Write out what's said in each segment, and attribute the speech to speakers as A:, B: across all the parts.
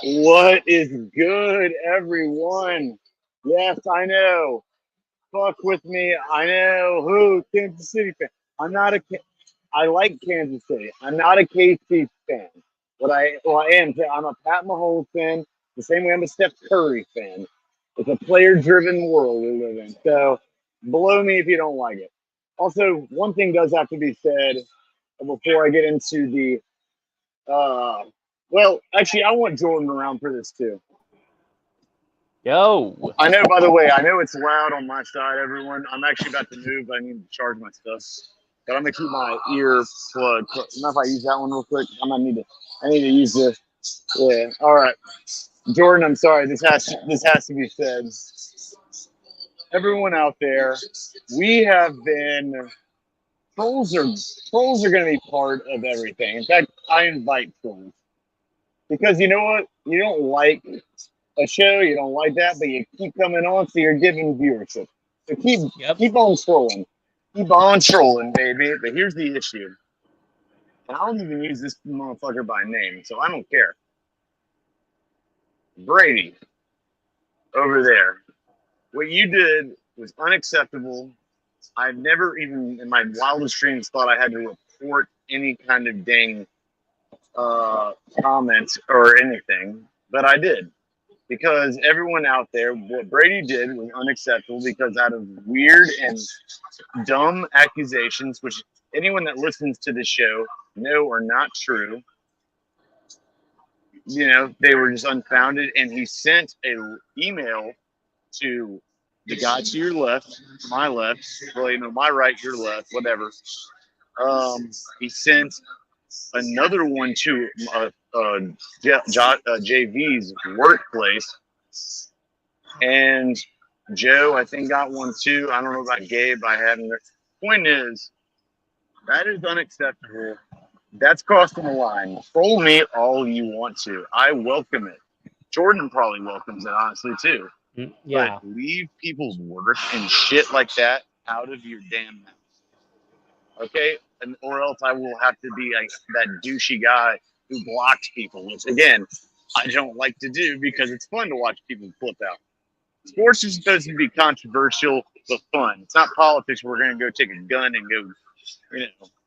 A: What is good, everyone? Yes, I know. Fuck with me. I know who Kansas City fan. I'm not a. I like Kansas City. I'm not a KC fan. I am. I'm a Pat Mahomes fan. The same way I'm a Steph Curry fan. It's a player-driven world we live in. So blow me if you don't like it. Also, one thing does have to be said before I get into the. Well, actually, I want Jordan around for this too.
B: Yo.
A: I know, by the way, I know it's loud on my side, everyone. I'm actually about to move. I need to charge my stuff. But I'm going to keep my ear plug. Not if I use that one real quick. I need to use this. Yeah. All right. Jordan, I'm sorry. This has to be said. Everyone out there, we have been trolls are going to be part of everything. In fact, I invite trolls. Because you know what? You don't like a show, you don't like that, but you keep coming on, so you're giving viewership. So keep on trolling. Keep on trolling, baby. But here's the issue. And I don't even use this motherfucker by name, so I don't care. Brady, over there. What you did was unacceptable. I've never even in my wildest dreams thought I had to report any kind of dang comments or anything, but I did. Because everyone out there, what Brady did was unacceptable because out of weird and dumb accusations, which anyone that listens to this show know are not true, they were just unfounded. And he sent a email to the guy to your left, my left, well, my right, your left, whatever. He sent another one to JV's workplace, and Joe, I think, got one too. I don't know about Gabe. I haven't. Point is, that is unacceptable. That's crossing the line. Troll me all you want to. I welcome it. Jordan probably welcomes it, honestly, too.
B: Yeah.
A: But leave people's work and shit like that out of your damn mouth. Okay? Or else I will have to be like that douchey guy who blocks people, which, again, I don't like to do because it's fun to watch people flip out. Sports is supposed to be controversial but fun. It's not politics where we're going to go take a gun and go,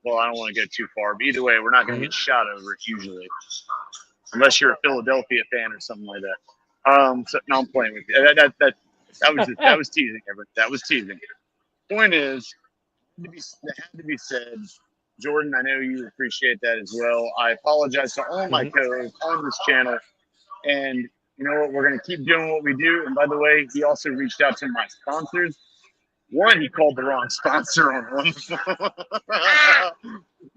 A: well, I don't want to go too far. But either way, we're not going to get shot over it usually. Unless you're a Philadelphia fan or something like that. So, no, I'm playing with you. That was teasing, Everett. That was teasing. Point is, it had to be said. Jordan, I know you appreciate that as well. I apologize to all my co-hosts on this channel. And you know what? We're going to keep doing what we do. And by the way, he also reached out to my sponsors. One, he called the wrong sponsor on one.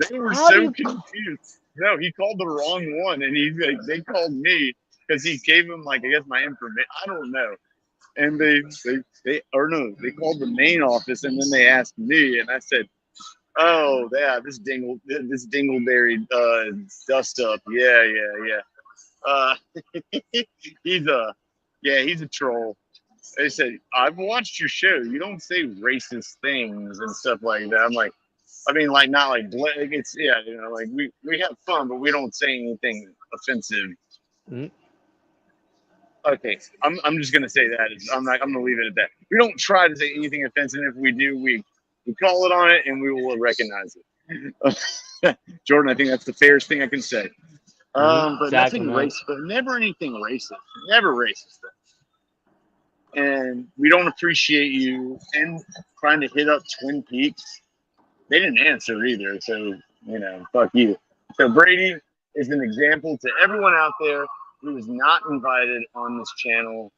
A: They were so confused. No, he called the wrong one. And they called me because he gave him, I guess, my information. I don't know. And they called the main office, and then they asked me, and I said, "Oh, yeah, this dingleberry dust up, yeah. He's a troll." They said, "I've watched your show. You don't say racist things and stuff like that." I'm like, not like it's we have fun, but we don't say anything offensive. Mm-hmm. Okay, I'm just gonna say that. I'm gonna leave it at that. We don't try to say anything offensive. If we do, we call it on it, and we will recognize it. Jordan, I think that's the fairest thing I can say. But exactly. Nothing racist, but never anything racist. Never racist. And we don't appreciate you and trying to hit up Twin Peaks. They didn't answer either, so fuck you. So Brady is an example to everyone out there who is not invited on this channel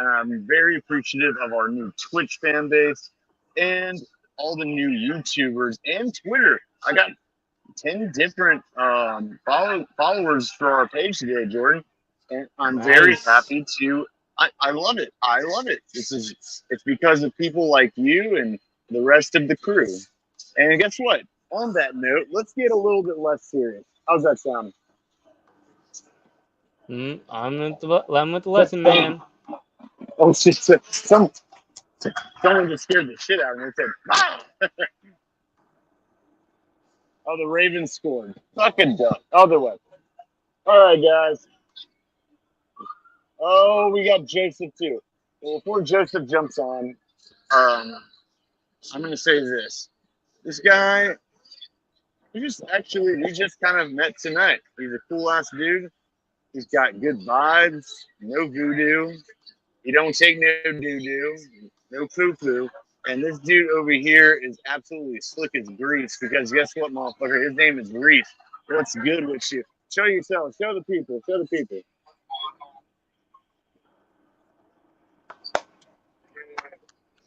A: and I'm very appreciative of our new Twitch fan base and all the new YouTubers and Twitter. I got 10 different followers for our page today, Jordan, and I'm very happy to. I love it. I love it. It's because of people like you and the rest of the crew. And guess what? On that note, let's get a little bit less serious. How's that sound?
B: I'm with the lesson, man.
A: Oh shit! Someone just scared the shit out of me and said, "Ah!" Oh, the Ravens scored. Fucking dumb. Other way. All right, guys. Oh, we got Joseph too. Well, before Joseph jumps on, I'm gonna say this. This guy, we just kind of met tonight. He's a cool ass dude. He's got good vibes, no voodoo. He don't take no doo-doo, no poo-poo. And this dude over here is absolutely slick as grease because guess what, motherfucker? His name is Grease. What's good with you? Show yourself. Show the people. Show the people.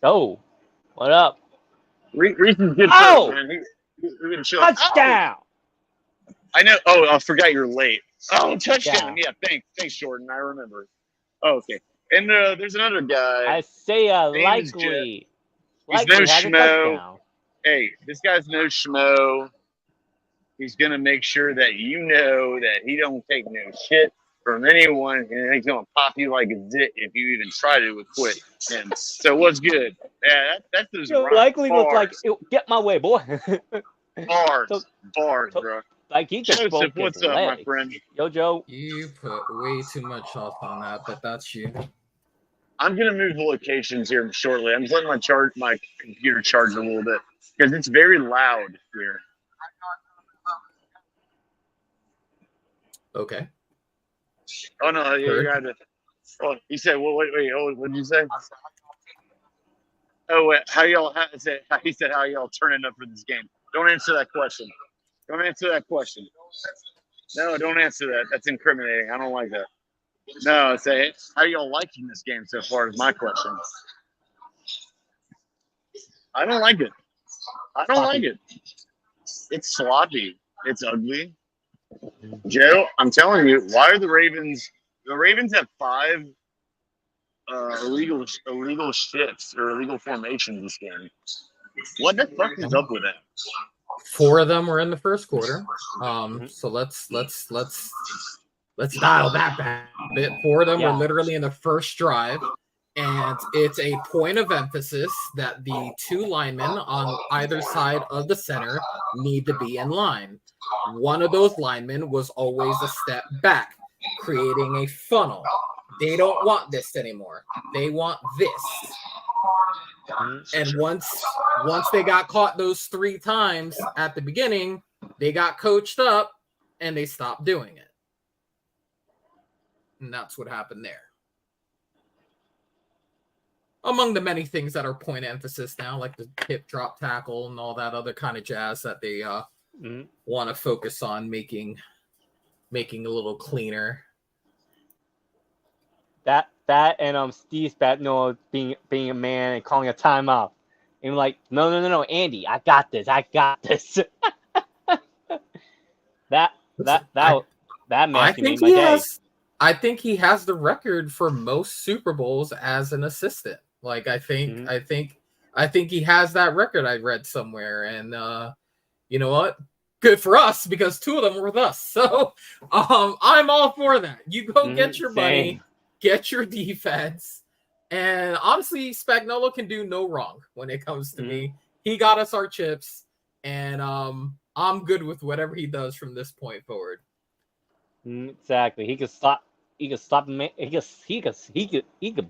B: Oh, what up?
A: Reese is good.
B: Oh!
A: Man. He's gonna show
B: Touchdown!
A: Oh. I know. Oh, I forgot you're late. Oh, touchdown. Yeah, thanks, Jordan. I remember. Oh, okay. And there's another guy.
B: I say likely.
A: He's no schmo. Hey, this guy's no schmo. He's gonna make sure that you know that he don't take no shit from anyone, and he's gonna pop you like a zit if you even try to quit him. So what's good? Yeah, that's those
B: likely was like, get my way, boy.
A: bars, bro.
B: Like he just
A: Joseph, what's up, my friend?
B: Yo, Joe.
C: You put way too much off on that, but that's you.
A: I'm gonna move locations here shortly. I'm just letting my computer charge a little bit because it's very loud here.
C: Okay.
A: Oh no, you got it. Oh, he said, "Well, wait. Oh, what did you say?" Oh, wait, he said, "How y'all turning up for this game?" Don't answer that question. Don't answer that question. No, don't answer that. That's incriminating. I don't like that. No, say, how y'all liking this game so far is my question. I don't like it. I don't like it. It's sloppy. It's ugly. Joe, I'm telling you, why are the Ravens have 5 illegal shifts or illegal formations this game? What the fuck is up with that?
C: 4 of them were in the first quarter. So let's dial that back a bit. 4 of them were literally in the first drive. And it's a point of emphasis that the 2 linemen on either side of the center need to be in line. One of those linemen was always a step back, creating a funnel. They don't want this anymore. They want this. And once they got caught those 3 times at the beginning, they got coached up and they stopped doing it. And that's what happened there. Among the many things that are point emphasis now, like the hip drop tackle and all that other kind of jazz that they want to focus on making a little cleaner.
B: That and Steve Spagnuolo being a man and calling a timeout. And like, no, Andy, I got this. that match made my day.
C: I think he has the record for most Super Bowls as an assistant. Like I think he has that record. I read somewhere, and you know what? Good for us because 2 of them were with us. So I'm all for that. You go get your money, get your defense, and honestly, Spagnuolo can do no wrong when it comes to me. He got us our chips, and I'm good with whatever he does from this point forward.
B: Exactly. He could stop a man. He could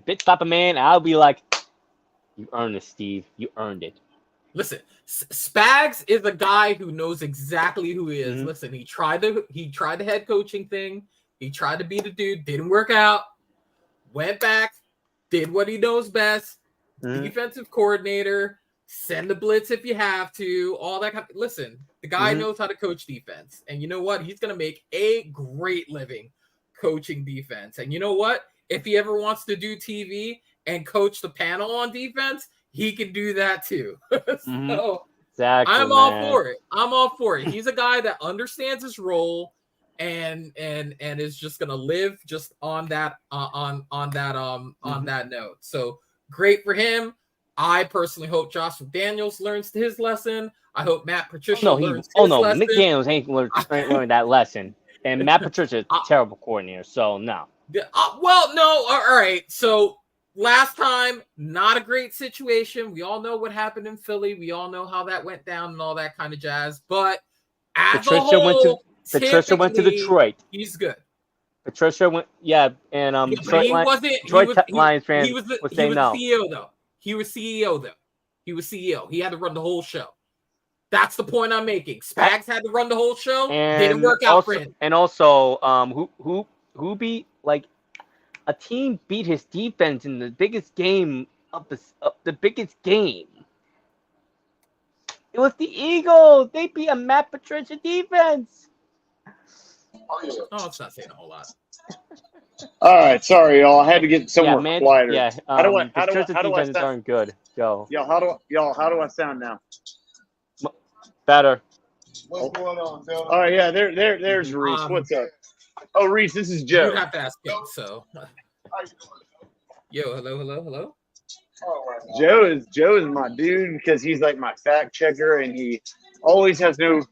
B: bitch stop a man. I'll be like, you earned it, Steve. You earned it.
C: Listen, Spags is a guy who knows exactly who he is. Listen, he tried the head coaching thing. He tried to be the dude. Didn't work out. Went back. Did what he knows best. Defensive coordinator. Send the blitz if you have to. All that kind of, listen, the guy knows how to coach defense. And you know what? He's going to make a great living coaching defense. And you know what? if he ever wants to do TV and coach the panel on defense, he can do that too. So
B: exactly,
C: I'm all for it. I'm all for it. He's a guy that understands his role and is just gonna live just on that that note. So great for him. I personally hope Josh McDaniels learns his lesson. I hope Matt Patricia learns his lesson.
B: McDaniels ain't learned that lesson. And Matt Patricia is a terrible coordinator, so no.
C: Well, no, all right. So last time, not a great situation. We all know what happened in Philly. We all know how that went down and all that kind of jazz. But Patricia went to Detroit. He's good.
B: Patricia went, and Detroit Lions fans was saying no.
C: He was CEO though. He had to run the whole show. That's the point I'm making. Spags had to run the whole show. Didn't work out for him.
B: And also, who beat a team beat his defense in the biggest game of the biggest game. It was the Eagles. They beat a Matt Patricia defense.
C: Oh, it's not saying a whole lot.
A: All right, sorry, y'all. I had to get somewhere quieter.
B: Yeah,
A: how do I
B: defenses aren't good, Joe.
A: How do I sound now?
B: Better.
D: What's going on, Joe?
A: All right, yeah, there's Reese. What's up? Oh, Reese, this is Joe.
C: You have to ask him. So, yo, hello.
A: Joe is my dude because he's like my fact checker, and he always has no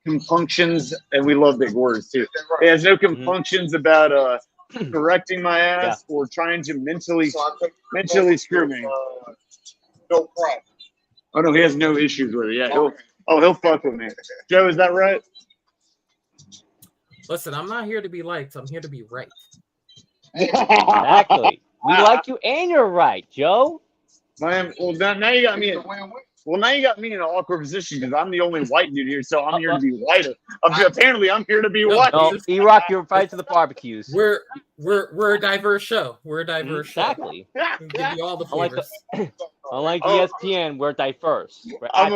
A: compunctions, and we love big words too. He has no compunctions about correcting my ass or trying to mentally screw me.
D: No problem.
A: Oh no, he has no issues with it. Yeah, he'll fuck with me. Joe, is that right?
C: Listen, I'm not here to be liked. I'm here to be right.
B: Exactly. We like you, and you're right, Joe.
A: Well, now you got me. Now you got me in an awkward position because I'm the only white dude here, so I'm here to be whiter. Apparently, I'm here to be white.
B: No, E-Rock, you're invited to the barbecues.
C: We're a diverse show. We're a diverse
B: exactly.
C: show. We'll give you all the flavors.
B: Unlike ESPN, we're diverse.
A: I'm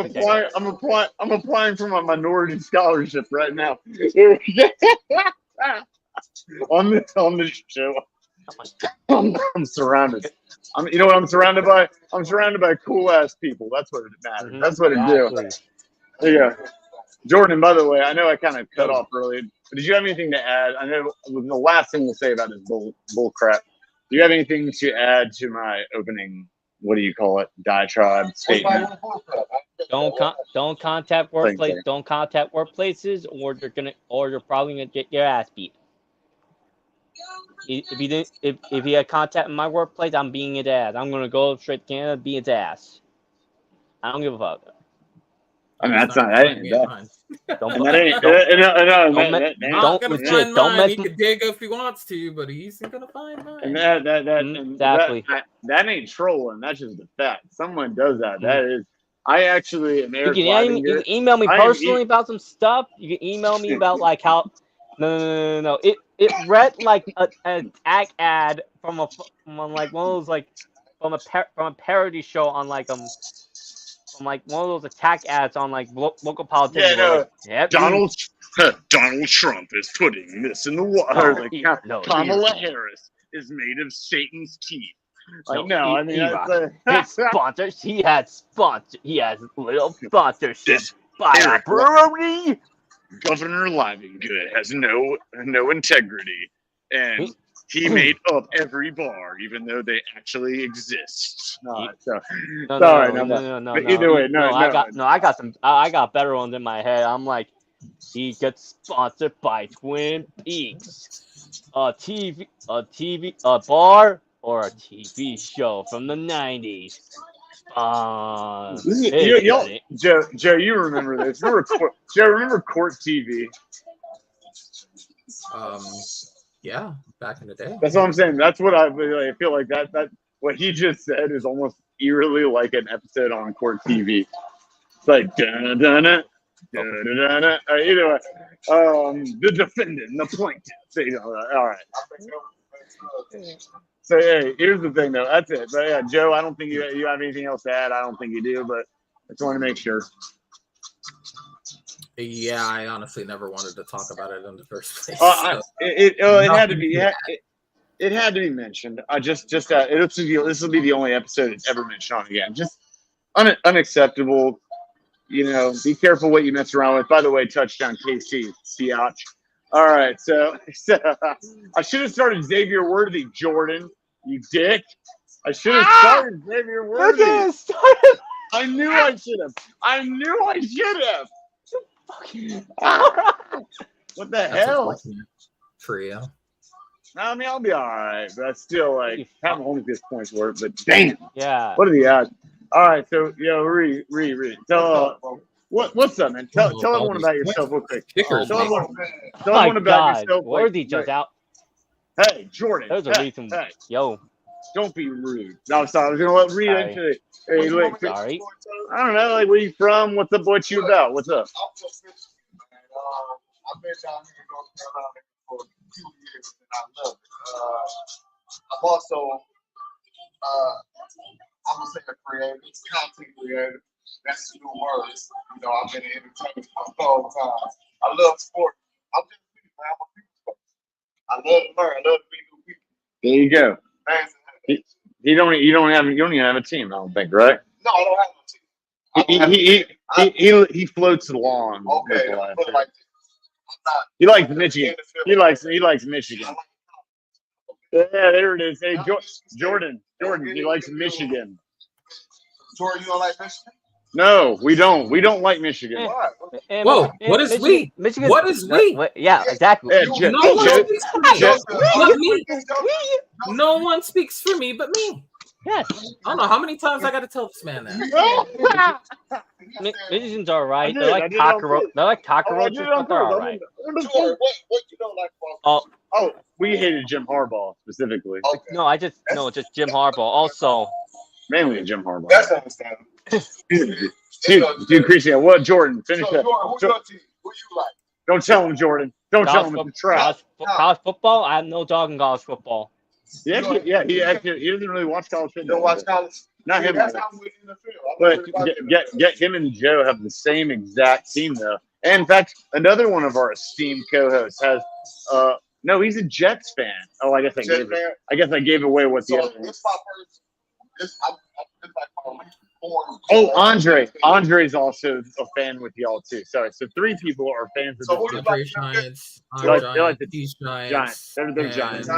A: applying for my minority scholarship right now. on this show. I'm surrounded. You know what I'm surrounded by? I'm surrounded by cool ass people. That's what it matters.
B: Mm-hmm.
A: That's what it do. Yeah. Jordan, by the way, I know I kind of cut off early, but did you have anything to add? I know the last thing we'll say about this bull crap. Do you have anything to add to my opening? What do you call it? Diatribe statement.
B: Don't contact workplace. Don't contact workplaces, or you're probably gonna get your ass beat. If he had contact in my workplace, I'm beating his ass. I'm gonna go straight to Canada, beat his ass. I don't give a fuck.
A: I mean, that's not. That ain't that.
C: Don't he can dig if he wants to, but he's gonna find mine.
A: And that ain't trolling. That's just the fact. Someone does that. That is. I actually am.
B: You can email me personally about some stuff. You can email me about like how. No. It read like an attack ad from like one of those like from a parody show on like from like one of those attack ads on like local politics.
A: Yeah, no. Like, Donald Trump is putting this in the water. Kamala Harris is made of Satan's teeth.
B: His sponsors. He has little sponsorship by a brewery.
A: Governor Livingood has no integrity, and he made up every bar, even though they actually exist.
B: No.
A: Either way,
B: I got better ones in my head. I'm like, he gets sponsored by Twin Peaks, a bar or a TV show from the 90s.
A: Joe, you remember this? Joe, remember Court TV?
C: Yeah, back in the day.
A: That's what I'm saying. That's what I feel like. That what he just said is almost eerily like an episode on Court TV. It's like da-da-da-da, da-da-da-da. Either way, the defendant, the plaintiff. All right. So hey, here's the thing though. That's it. But yeah, Joe, I don't think you have anything else to add. I don't think you do, but I just want to make sure.
C: Yeah, I honestly never wanted to talk about it in the first place.
A: It had to be. It had to be mentioned. This will be the only episode it's ever mentioned on again. Just unacceptable. Be careful what you mess around with. By the way, touchdown KC, Siach. All right, so I should have started Xavier Worthy, Jordan. You dick. I should have started Xavier Worthy. I knew I should have. What the hell?
C: For you.
A: I mean, I'll be all right, but that's still like Pat Mahomes gets points for it. But damn,
B: yeah.
A: What are the odds? All right, so Ree, what's up, man? Tell everyone about yourself real quick. Tell everyone about yourself.
B: Worthy just out.
A: Hey, Jordan.
B: There's a reason.
A: Hey,
B: yo,
A: don't be rude. No, I'm sorry. I was gonna let Ree into it. Hey, look,
B: sorry.
A: I don't know, like where you from? What's up? What you about? What's up?
D: I've been down here in North Carolina for a few years, and I love it. I'm also, I'm gonna say a creative, content creator. That's the new word. I've been in entertainment for a long time. I love sport. I'm just man. I'm a people person. I love to learn. I love to meet new people.
A: There you go. You don't even have a team, I don't think, right?
D: No, I don't have a team.
A: He floats along.
D: Okay, put it like this.
A: He likes Michigan. He likes Michigan. Yeah, there it is. Hey, Jordan. He likes Michigan.
D: Jordan, you don't like Michigan?
A: No, we don't. We don't like Michigan.
C: Whoa, what is we?
B: Michigan.
C: What is we?
B: Yeah, exactly.
A: Yeah,
C: No one speaks for me but me. No one speaks for me but me.
B: Yes.
C: I don't know how many times I got to tell this man that.
B: Michigan's all right. They're like cockroaches. But they're all right.
D: What you don't like about
A: Oh, we hated Jim Harbaugh specifically.
D: Okay.
B: No, just Jim Harbaugh. Also,
A: Mainly Jim Harbaugh.
D: That's understandable.
A: Dude, appreciate it. What, Jordan? Finish
D: so,
A: up.
D: Jordan, who's your team? Who you like?
A: Don't tell him, Jordan. Don't tell him it's a trap.
B: college football. I have no dog in college football.
A: He doesn't really watch college football.
D: You don't watch college?
A: Not him.
D: That's how I'm with in the field.
A: But get him and Joe have the same exact team though. And in fact, another one of our esteemed co-hosts has no, he's a Jets fan. Oh, I guess I gave away what the other one. Oh, Andre. Andre's also a fan with y'all too. Sorry. So 3 people are fans of the
C: Giants.
A: They like the
C: Giants.
A: They're Giants.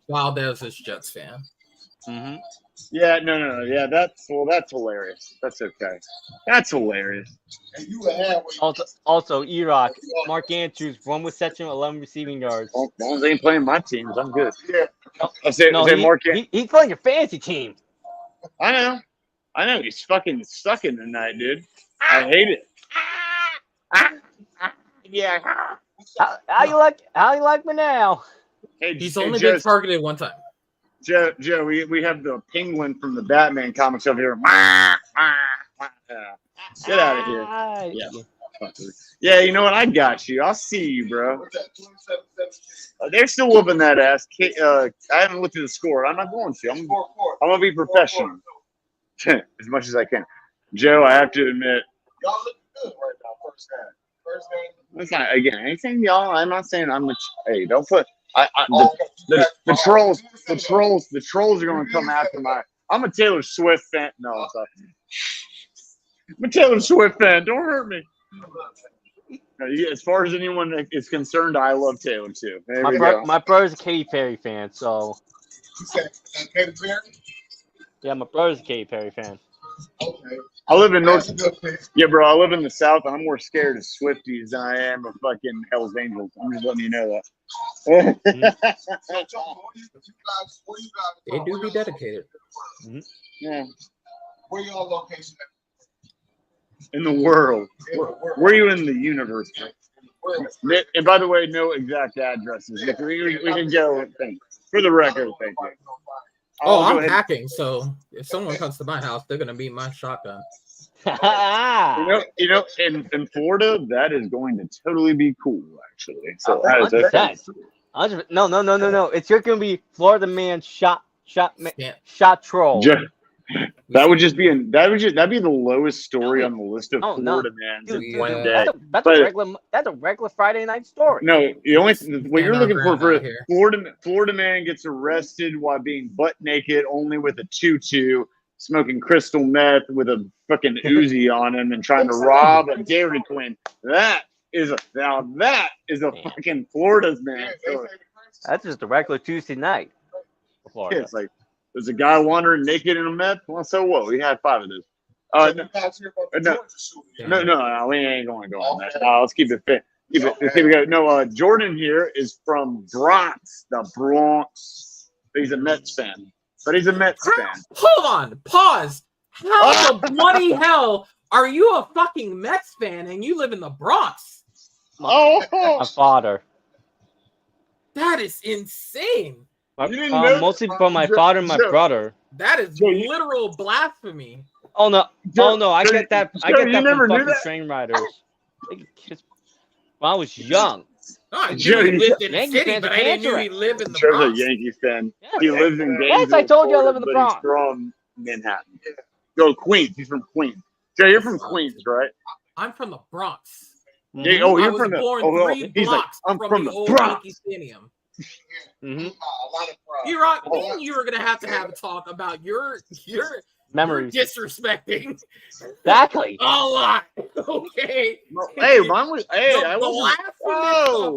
C: Valdez is Jets fan.
B: Mm-hmm.
A: Yeah, no. Yeah, that's hilarious. That's okay. That's hilarious.
B: Also, E-Rock, Mark Andrews, 1 reception, 11 receiving yards.
A: Well, as long as they ain't playing my teams, I'm good.
D: Yeah.
B: He's playing your fantasy team.
A: I know. He's fucking sucking tonight, dude. I hate it. Yeah.
B: How you like me now?
A: Hey,
C: he's only been targeted 1 time.
A: Joe, we have the penguin from the Batman comics over here. Get out of here. Yeah, you know what? I got you. I'll see you, bro. They're still whooping that ass. I haven't looked at the score. I'm not going to. I'm going to be professional. As much as I can. Joe, I have to admit.
D: Y'all look good right now, first game.
A: That's not, again, I ain't saying y'all. I'm not saying I'm hey, don't put the trolls are gonna come after I'm a Taylor Swift fan. No, I'm sorry. I'm a Taylor Swift fan. Don't hurt me. As far as anyone is concerned, I love Taylor too.
B: My brother's a Katy Perry fan, so.
D: You said Katy Perry?
B: Yeah, my brother's a Katy Perry fan.
D: Okay.
A: I live in North. Yeah, bro. I live in the South, and I'm more scared of Swifties than I am of fucking Hell's Angels. I'm just letting you know that.
C: They do be dedicated.
B: Mm-hmm.
A: Yeah.
D: Where y'all location at?
A: In the world. Where are you in the universe? And by the way, no exact addresses. We can go. For the record, thank you.
C: I'm hacking, so if someone comes to my house, they're gonna beat my shotgun.
A: you know, in Florida, that is going to totally be cool, actually. So that is okay. No.
B: It's gonna be Florida man shot troll.
A: That'd be the lowest story on the list of Florida man in one day.
B: That's a regular Friday night story.
A: No, the only what you're looking for Florida man gets arrested while being butt naked, only with a tutu, smoking crystal meth with a fucking Uzi on him, and trying to rob a Dairy Queen. That is a fucking Florida's man story.
B: That's just a regular Tuesday night.
A: Yeah, it's like there's a guy wandering naked in a meth. Well, so what? We had 5 of those. No, we ain't going to go on that. Let's keep it fit. No, Jordan here is from Bronx, the Bronx. He's a Mets fan, but he's a Mets fan.
C: Hold on, pause. How the bloody hell are you a fucking Mets fan and you live in the Bronx?
B: My father.
C: That is insane.
B: Mostly from my father and my brother.
C: That is literal blasphemy.
B: Oh no! I get that. I get that from fucking train riders. When I was young.
C: I knew he lived in the city, but I didn't know he lived in the Bronx.
A: Joe's a Yankees fan. He lives in Gainesville.
B: Yes, I told you I live in the Bronx.
A: He's from Manhattan. Go Queens. He's from Queens. Joe, you're from Queens, right?
C: I'm from the Bronx.
A: Mm-hmm. Yeah, oh, you're from the.
C: He's like, I'm from the Bronx. Stadium.
B: Mm-hmm.
C: You were gonna have a talk about your
B: memories,
C: disrespecting.
B: Exactly.
C: A lot. Okay.
A: Hey, mine was. Hey, I
C: was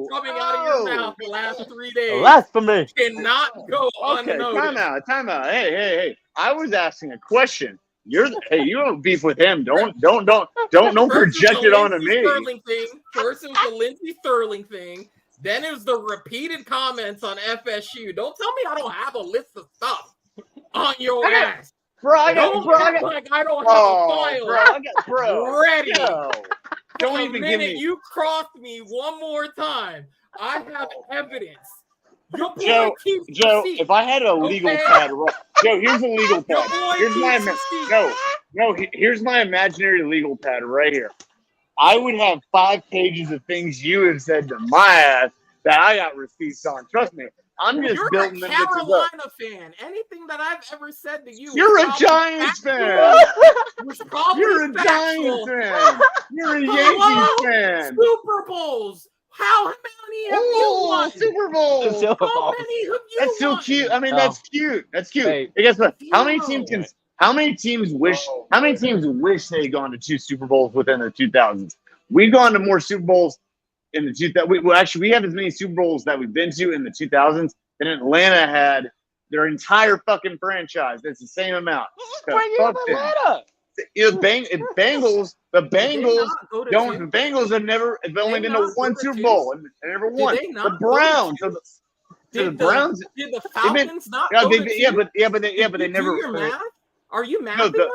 C: coming out of your mouth the last 3 days.
B: Blasphemy
C: cannot go unnoticed.
A: Time out. Hey. I was asking a question. You don't beef with him. Don't project it onto me.
C: First it was the Lindsey Sterling thing. Then it was the repeated comments on FSU. Don't tell me I don't have a list of stuff on your ass.
A: I
C: don't have a file ready.
A: No. Don't even give me.
C: You crossed me one more time. I have evidence.
A: Joe, if I had a legal pad, Joe, here's a legal pad. Here's my imaginary legal pad right here. I would have 5 pages of things you have said to my ass that I got receipts on. Trust me, I'm just building them.
C: You're a Carolina fan. Anything that I've ever said to you,
A: you're a Giants fan. You're a Giants fan. You're a Yankees fan.
C: Super Bowls. How many have you won?
A: Super Bowls.
C: How many have you
A: That's so cute. I mean, that's cute. That's cute. Hey, guess what? How many teams wish they had gone to 2 Super Bowls within the 2000s? We've gone to more Super Bowls in the 2000s. We have as many Super Bowls that we've been to in the 2000s than Atlanta had their entire fucking franchise. It's the same amount. The Bengals have only been to 1 Super Bowl and never won. The Browns.
C: Did the Falcons not go to 2?
A: but they never.
C: Are you mad right now?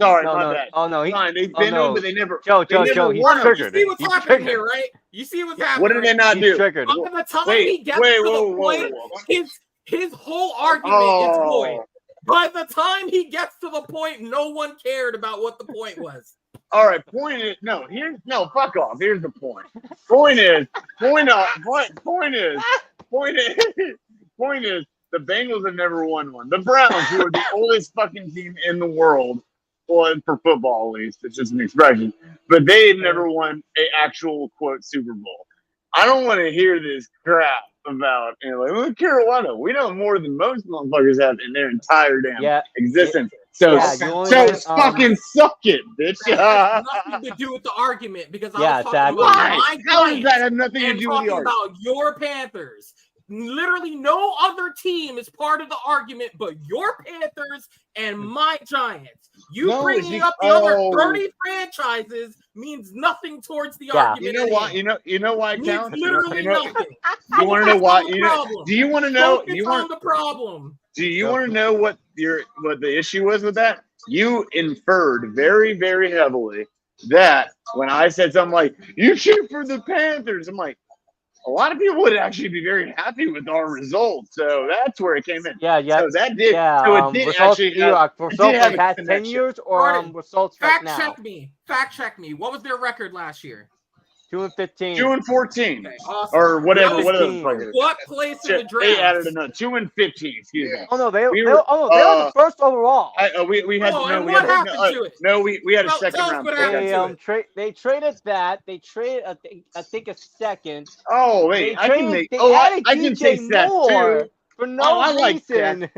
A: Sorry, my bad.
B: Oh no,
A: they've been over, but they never.
B: Joe, he's triggered.
C: You see what's happening here, right? You see what's happening.
A: What did they not do?
C: By the time he gets to the point, his whole argument is void. By the time he gets to the point, no one cared about what the point was.
A: All right, point is fuck off. Here's the point. Point is, the Bengals have never won one. The Browns, who are the oldest fucking team in the world, well, for football at least, it's just an expression, but they've never won an actual quote Super Bowl. I don't want to hear this crap about Carolina. We know more than most motherfuckers have in their entire damn existence. Fucking suck it, bitch.
C: Nothing to do with the argument because I was talking about my
A: How does that have nothing to do with the argument?
C: About your Panthers. Literally no other team is part of the argument but your Panthers and my Giants. Bringing up the other 30 franchises means nothing towards the argument.
A: You know why it counts?
C: Literally nothing.
A: You want to know why? Do you want to know?
C: The problem.
A: Do you want to know what the issue was with that? You inferred very, very heavily that when I said something like, you shoot for the Panthers, I'm like, a lot of people would actually be very happy with our results. So that's where it came in.
B: Yeah.
A: So that did.
B: Yeah,
A: so it did
B: results,
A: actually
B: results for the past 10 years or results right now?
C: Fact check me. What was their record last year?
B: 2-15.
A: 2-14.
C: Okay, awesome.
A: Or whatever.
C: What
A: Whatever the fuck it is.
C: What place in the draft?
A: They added another 2-15. Excuse me.
B: Oh no, they
A: We
B: were the first overall.
A: We had
C: Oh,
A: no.
C: and
A: We
C: what
A: had
C: happened
A: no,
C: to it?
A: No, we had a
C: Tell
A: second
C: us
A: round.
C: what
A: pick.
C: happened to it.
B: They traded that. They traded I think a second.
A: Oh wait, I can make. I can say stats too.
B: For no
A: I like
B: reason.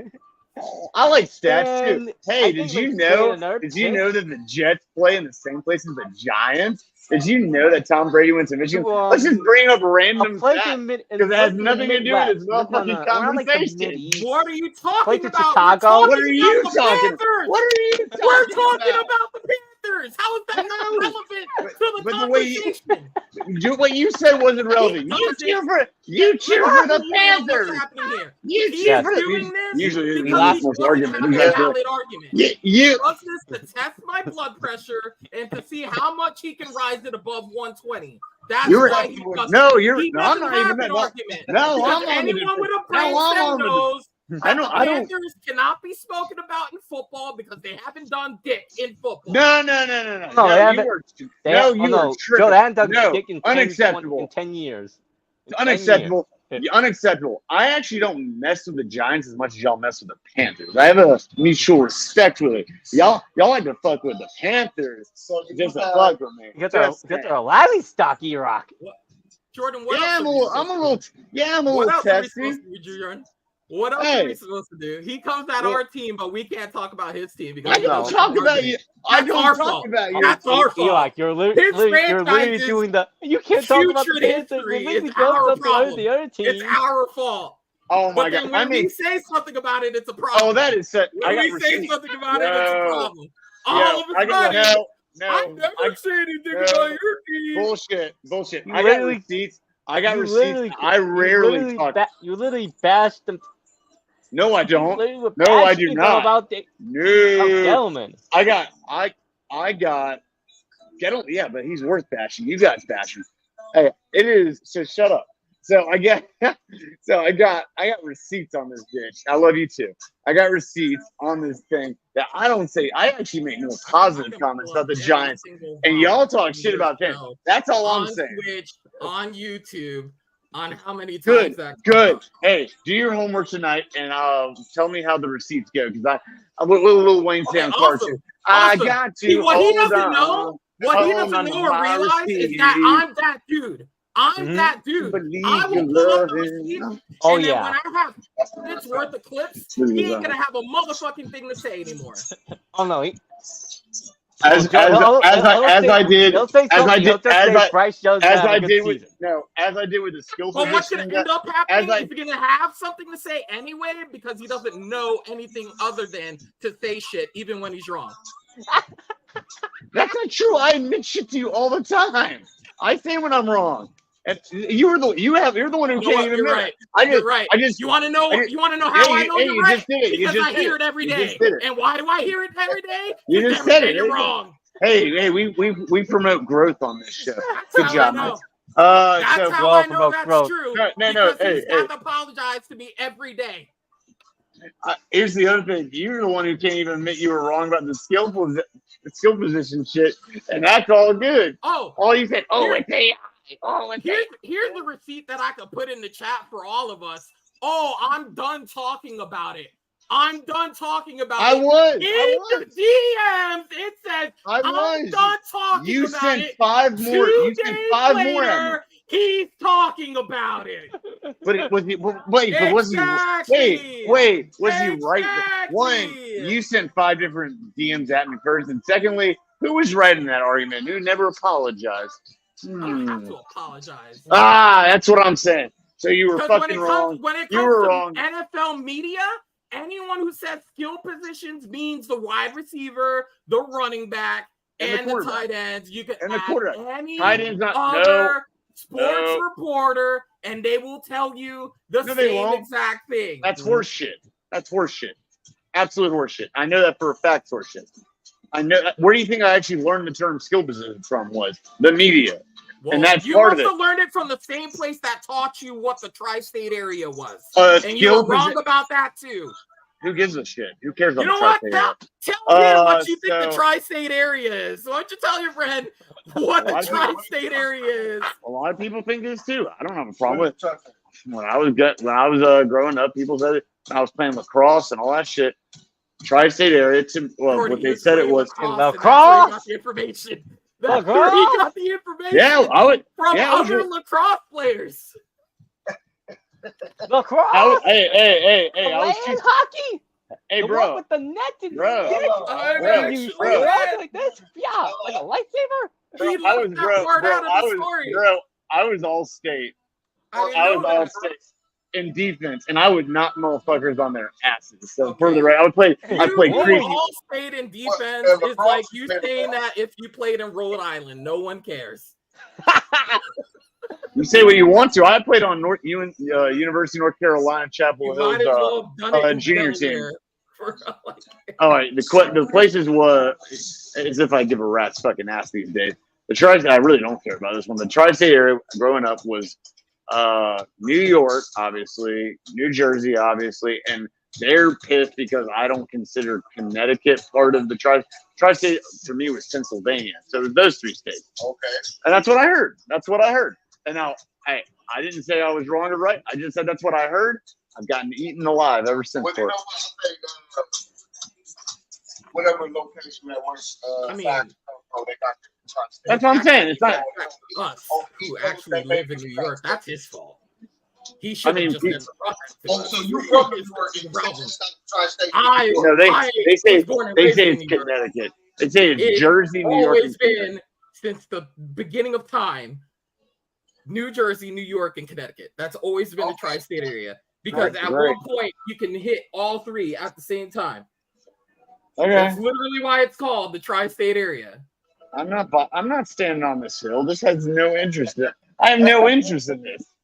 A: I like stats
B: And
A: too. Hey,
B: I
A: did
B: think
A: you
B: they
A: know?
B: traded another
A: Did you
B: pick.
A: know that the Jets play in the same place as the Giants? Did you know that Tom Brady went to Michigan? Let's just bring up random facts because it has nothing to do with this motherfucking conversation.
C: What are you talking about?
B: Chicago.
A: What are you talking about? What are you talking about?
C: We're talking about the Panthers. How is that not relevant to the conversation?
A: What you said wasn't relevant. You cheer for the Panthers.
C: What's happening here?
A: You cheer for
C: doing this
A: usually
C: because he
A: most
C: doesn't have
A: argument.
C: a valid argument.
A: You
C: He does this to test my blood pressure and to see how much he can rise it above 120. That's why he does he doesn't have an argument.
A: No,
C: because
A: I'm
C: anyone with a brain cell knows the Panthers cannot be spoken about in football because they haven't done dick in football.
A: No. You were tripping.
B: Joe, they haven't done dick in
A: unacceptable.
B: 10 years.
A: Unacceptable. Unacceptable. I actually don't mess with the Giants as much as y'all mess with the Panthers. I have a mutual respect with it. Y'all like to fuck with the Panthers. Just to fuck with me.
B: Get their laughing stock, E-Rock.
C: Jordan, what
A: I'm a little testy.
C: What else are we supposed to do? He comes at our team, but we can't talk about his team because
A: I don't talk about you. I don't talk about you.
C: That's our fault.
B: Like you're literally doing the. You can't talk about the Panthers.
C: It's our problem.
B: The other team.
C: It's our fault.
A: Oh my
C: god!
A: When
C: we say something about it, it's a problem.
A: Oh, that is set.
C: When we say something about it, it's a problem. All of a sudden, I never say anything about your team.
A: Bullshit. I got receipts. I rarely talk.
B: You literally bashed them.
A: No, I don't. No, I do not.
B: About Gettleman.
A: I got Gettle. Yeah, but he's worth bashing. You guys bash him. Hey, it is. So shut up. So I got receipts on this bitch. I love you too. I got receipts on this thing that I don't say. I actually make no positive comments about the Giants, and y'all talk shit about them. That's all I'm saying.
C: Twitch, on YouTube. On how many times
A: Good. Hey, do your homework tonight and tell me how the receipts go because I little Wayne Sam cartoon. I got to.
C: What he doesn't know or realize is that I'm that dude. I'm that dude. I will pull up the receipt, and then when I have minutes worth of clips, he ain't gonna have a motherfucking thing to say anymore.
B: Oh no.
A: As I did with the skill position.
C: But what's going to end up happening is he's going to have something to say anyway because he doesn't know anything other than to say shit even when he's wrong.
A: That's not true. I admit shit to you all the time. I say when I'm wrong. And you're the one who can't even admit it.
C: You're right. You want to know how I know you're right? Because I hear it every day. And why do I hear it every day?
A: You just said it.
C: You're wrong.
A: Hey, we promote growth on this show. Good job, man.
C: That's how I know that's true.
A: No.
C: He's got to apologize to me every day.
A: Here's the other thing. You're the one who can't even admit you were wrong about the skill position shit, and that's all good. All you said,
C: here's the receipt that I could put in the chat for all of us. I'm done talking about it. I'm done talking about it. In the DMs, it says I'm done talking about it.
A: You sent 5 more. You sent 5 more at me.
C: He's talking about it.
A: But was he right? One, you sent 5 different DMs at me first, and secondly, who was right in that argument? Who never apologized?
C: I don't have to apologize.
A: That's what I'm saying. So you were fucking wrong.
C: When it comes to NFL media, anyone who says skill positions means the wide receiver, the running back, and the tight ends. You can add any other sports reporter, and they will tell you the same exact thing.
A: That's horseshit. Absolute horseshit. I know that for a fact. Horseshit. I know. Where do you think I actually learned the term skill position from? Was the media.
C: Well,
A: and that's part of it.
C: You must have learned it from the same place that taught you what the tri-state area was. And you were wrong about that too.
A: Who gives a shit? Who cares about
C: You know
A: the
C: what?
A: tri-state area?
C: Tell him what you think the tri-state area is. Why don't you tell your friend what the tri-state area is?
A: A lot of people think this too. I don't have a problem with it. When I was growing up, people said it. I was playing lacrosse and all that shit. Tri-state area. What they said it was
B: lacrosse.
C: Got the information. That's where he got the information.
A: Yeah,
C: from other lacrosse players.
B: Lacrosse.
A: Hey! I was
B: hockey.
A: Hey,
B: the
A: bro.
B: one with the net and
A: bro.
B: you like this? Yeah, like a lightsaber.
A: I was all state. I was all state in defense, and I would knock motherfuckers on their asses. So for the right, I played crazy.
C: All state in defense is like you saying that if you played in Rhode Island, no one cares.
A: You say what you want to. I played on University of North Carolina Chapel Hill's junior team. All right, the places was as if I give a rat's fucking ass these days. I really don't care about this one. The tri-state area growing up was New York, obviously, New Jersey, obviously, and they're pissed because I don't consider Connecticut part of the tri-state. For me, was Pennsylvania. So it was those three states. Okay, and that's what I heard. And now I didn't say I was wrong or right. I just said that's what I heard. I've gotten eaten alive ever since.
D: Well, you know what? Whatever location that was, they got
A: that's what I'm saying. It's not
C: us who actually live in New York. That's his fault. He should have just been.
D: So you're from New York.
A: They say it's Connecticut. They say it's Jersey, New York.
C: It's always been since the beginning of time. New Jersey, New York, and Connecticut. That's always been the tri-state area because at one point you can hit all three at the same time. Okay, that's literally why it's called the tri-state area.
A: I'm not standing on this hill. This has no interest. I have no interest in this.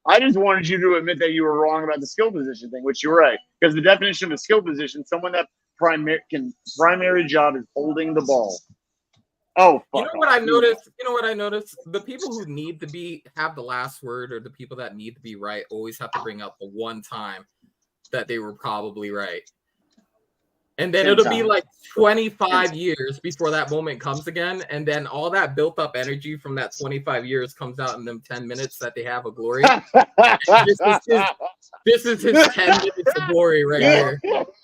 A: I just wanted you to admit that you were wrong about the skill position thing, which you're right. Because the definition of a skill position, someone that primary job is holding the ball. Oh,
C: you know what I noticed? The people who need to have the last word, or the people that need to be right, always have to bring up the one time that they were probably right. And then it'll be like 25 years before that moment comes again. And then all that built up energy from that 25 years comes out in them 10 minutes that they have of glory. This is his 10 minutes of glory right here.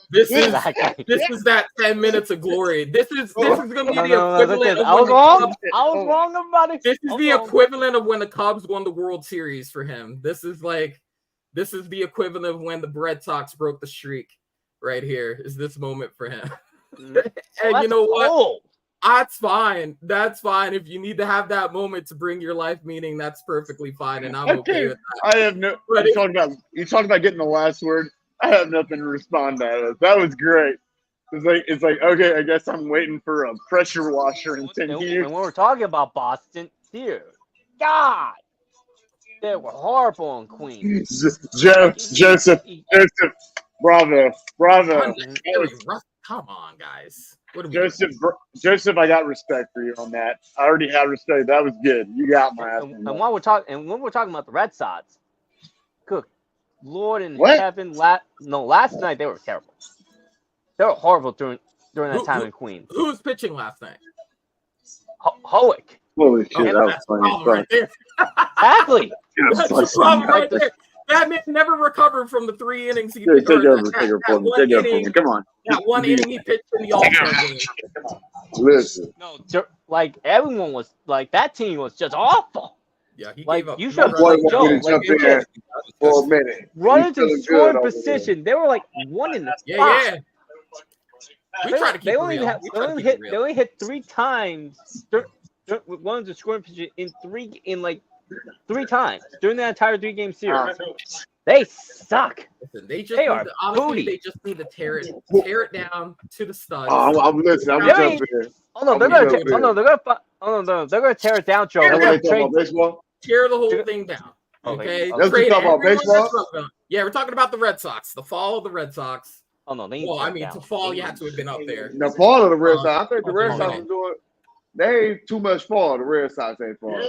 C: This is that 10 minutes of glory. This is gonna be the equivalent.
B: I was wrong about it.
C: This is the equivalent of when the Cubs won the World Series for him. This is the equivalent of when the Red Sox broke the streak. Right here is this moment for him. And you know what? That's fine. That's fine. If you need to have that moment to bring your life meaning, that's perfectly fine. And I'm okay with that.
A: I have no. You talked about getting the last word. I have nothing to respond to that. That was great. It's like okay. I guess I'm waiting for a pressure washer in 10 years.
B: And when we're talking about Boston, here, God, they were horrible in Queens.
A: Joseph. Bravo.
C: Come on, guys.
A: Joseph, I got respect for you on that. I already had respect. That was good. You got my ass.
B: And when we're talking about the Red Sox, good Lord in heaven, last night they were terrible. They were horrible during that time in Queens.
C: Who was pitching last night?
B: Howick.
A: Holy shit, that was funny.
C: Right there.
B: Exactly.
C: That's the problem right there. That man never recovered from the 3 innings he pitched.
A: Take over for me. Come on.
C: That one inning he pitched in the All-Star game.
A: Listen.
B: No, like everyone was like that team was just awful.
C: Yeah, he
B: like
C: gave up.
B: You should have
D: for a minute.
B: Run into scoring position. They were like one in the spot.
C: Yeah. We try to keep
B: they only hit 3 times. One of the scoring position in three times during the entire 3-game series. They suck.
C: Listen, they just need to tear it down to the studs.
A: I'm listening. I'm jumping here.
B: They're gonna tear it down, Joe.
C: Tear the whole thing down. Okay.
A: Let's talk about baseball.
C: Yeah, we're talking about the Red Sox. The fall of the Red Sox.
B: Oh no,
C: to fall, you had to have been up there.
A: The fall of the Red Sox. I think the Red Sox are doing. They ain't too much fall. The Red Sox ain't fall.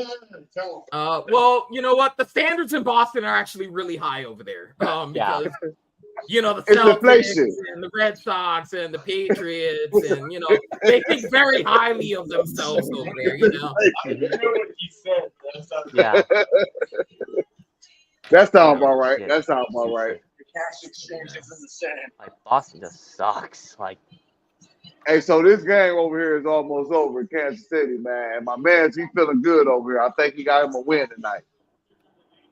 C: Well, you know what? The standards in Boston are actually really high over there. Because you know, the
D: It's
C: Celtics
D: inflation.
C: and the Red Sox and the Patriots, and you know, they think very highly of themselves over there. You know.
D: I know what he said.
B: Yeah.
D: That sounds about right.
B: Shit.
D: That sounds about right.
A: The cash exchange is in the sand.
B: Like Boston just sucks. Like
D: Hey, so this game over here is almost over in Kansas City, man. My man's he feeling good over here. I think he got him a win tonight.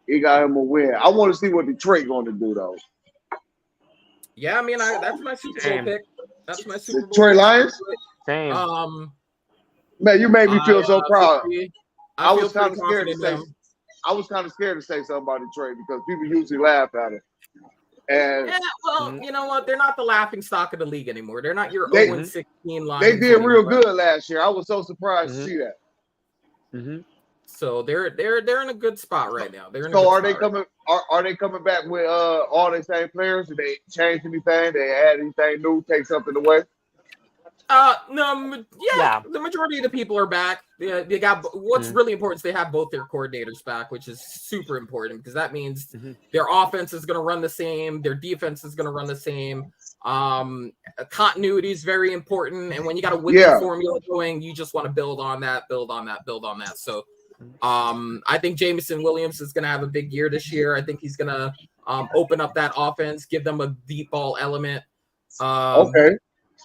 D: He got him a win. I want to see what Detroit going to do though.
C: Yeah, I mean, that's my Super Bowl pick. That's my Super Bowl.
D: Detroit Lions.
B: same.
D: Man, you made me feel so proud. I
C: feel
D: was kind of
C: pretty
D: scared to
C: confident
D: say.
C: in them.
D: I was kind of scared to say something about Detroit because people usually laugh at it. And
C: Yeah, well, you know what? They're not the laughing stock of the league anymore. They're not your
D: They-
C: 0-16 Lions.
D: they did real
C: anymore.
D: good last year. I was so surprised to see that.
B: Mm-hmm.
C: So they're in a good spot right now. They're in a
D: So
C: good
D: are they
C: spot right
D: coming? Are they coming back with all the same players? Did they change anything? They add anything new? Take something away?
C: No, yeah, the majority of the people are back. They got what's really important is they have both their coordinators back, which is super important because that means their offense is going to run the same, their defense is going to run the same. Continuity is very important, and when you got a winning formula going, you just want to build on that. So, I think Jameson Williams is going to have a big year this year. I think he's going to open up that offense, give them a deep ball element.
D: Okay.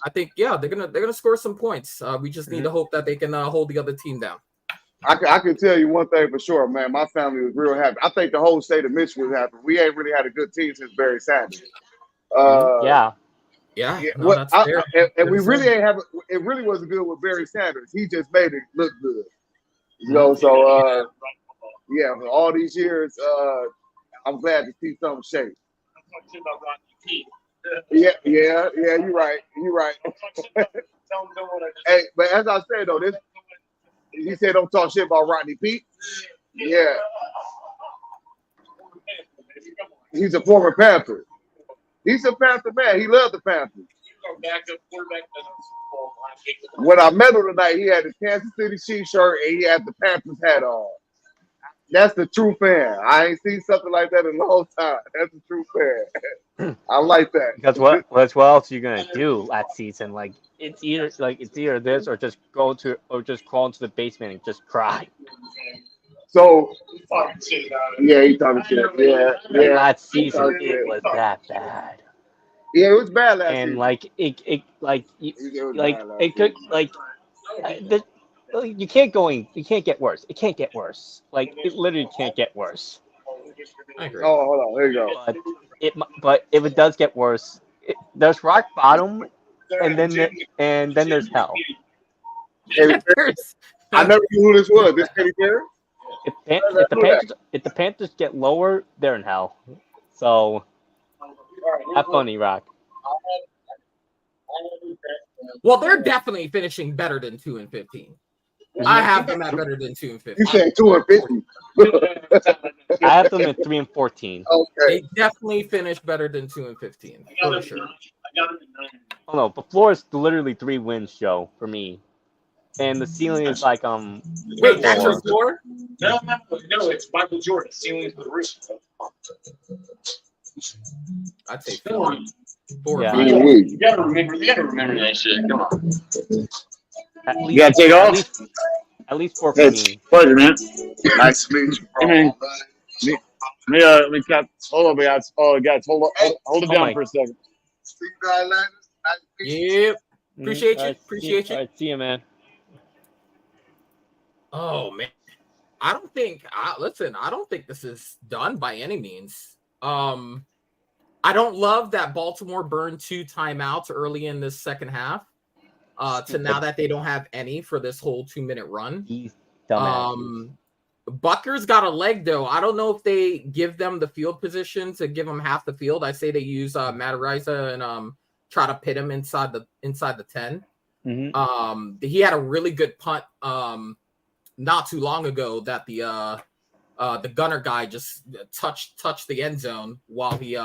C: I think they're gonna score some points. We just need to hope that they can hold the other team down.
D: I can tell you one thing for sure, man. My family was real happy. I think the whole state of Michigan was happy. We ain't really had a good team since Barry Sanders.
C: No, that's fair.
D: And we really ain't have. It really wasn't good with Barry Sanders. He just made it look good. You know, so for all these years, I'm glad to see something shape. Yeah, you're right. Hey, but as I said though, he said don't talk shit about Rodney Pete. Yeah. He's a former Panther. He's a Panther man. He loved the Panthers. When I met him tonight, he had the Kansas City Chiefs shirt and he had the Panthers hat on. That's the true fan. I ain't seen something like that in a long time. That's the true fan. I like that.
B: Because what else are you gonna do last season? Like it's either this or just crawl into the basement and just cry.
D: So yeah, he talking shit. Yeah.
B: Last season it was that bad.
D: Yeah, it was bad last season.
B: And you can't get worse. It can't get worse. Like it literally can't get worse.
C: I agree.
D: Oh, hold on. There you go.
B: But if it does get worse, there's rock bottom, and then there's hell.
D: I never knew who this was. This Kenny Perry?
B: If the Panthers get lower, they're in hell. So have fun, Rock.
C: Well, they're definitely finishing better than 2-15. I have them at better than 2-15.
D: You said 2-50.
B: I have them at 3-14.
D: Okay.
C: They definitely finished better than 2-15 for sure.
B: Oh no, the floor is literally 3 wins, Joe, for me, and the ceiling is like
C: Wait, that's your floor?
A: No, it's Michael Jordan. Ceiling is the roof.
C: I'd say 4.
B: Yeah.
A: You gotta remember that shit. Come on.
B: You
A: gotta take off?
B: At least 4 for me.
A: Pleasure, man.
D: Nice to meet you, bro.
A: Let me cut. Hold on, guys. Oh, guys, hold it down for a second.
C: Yep. Appreciate you. Appreciate you.
B: All right, see you, man.
C: Oh man, I don't think. I don't think this is done by any means. I don't love that Baltimore burned 2 timeouts early in this second half. To now that they don't have any for this whole 2-minute run. Butker's got a leg though. I don't know if they give them the field position to give them half the field. I say they use Matt Ariza and try to pit him inside the 10.
B: Mm-hmm.
C: He had a really good punt not too long ago that the gunner guy just touched the end zone while he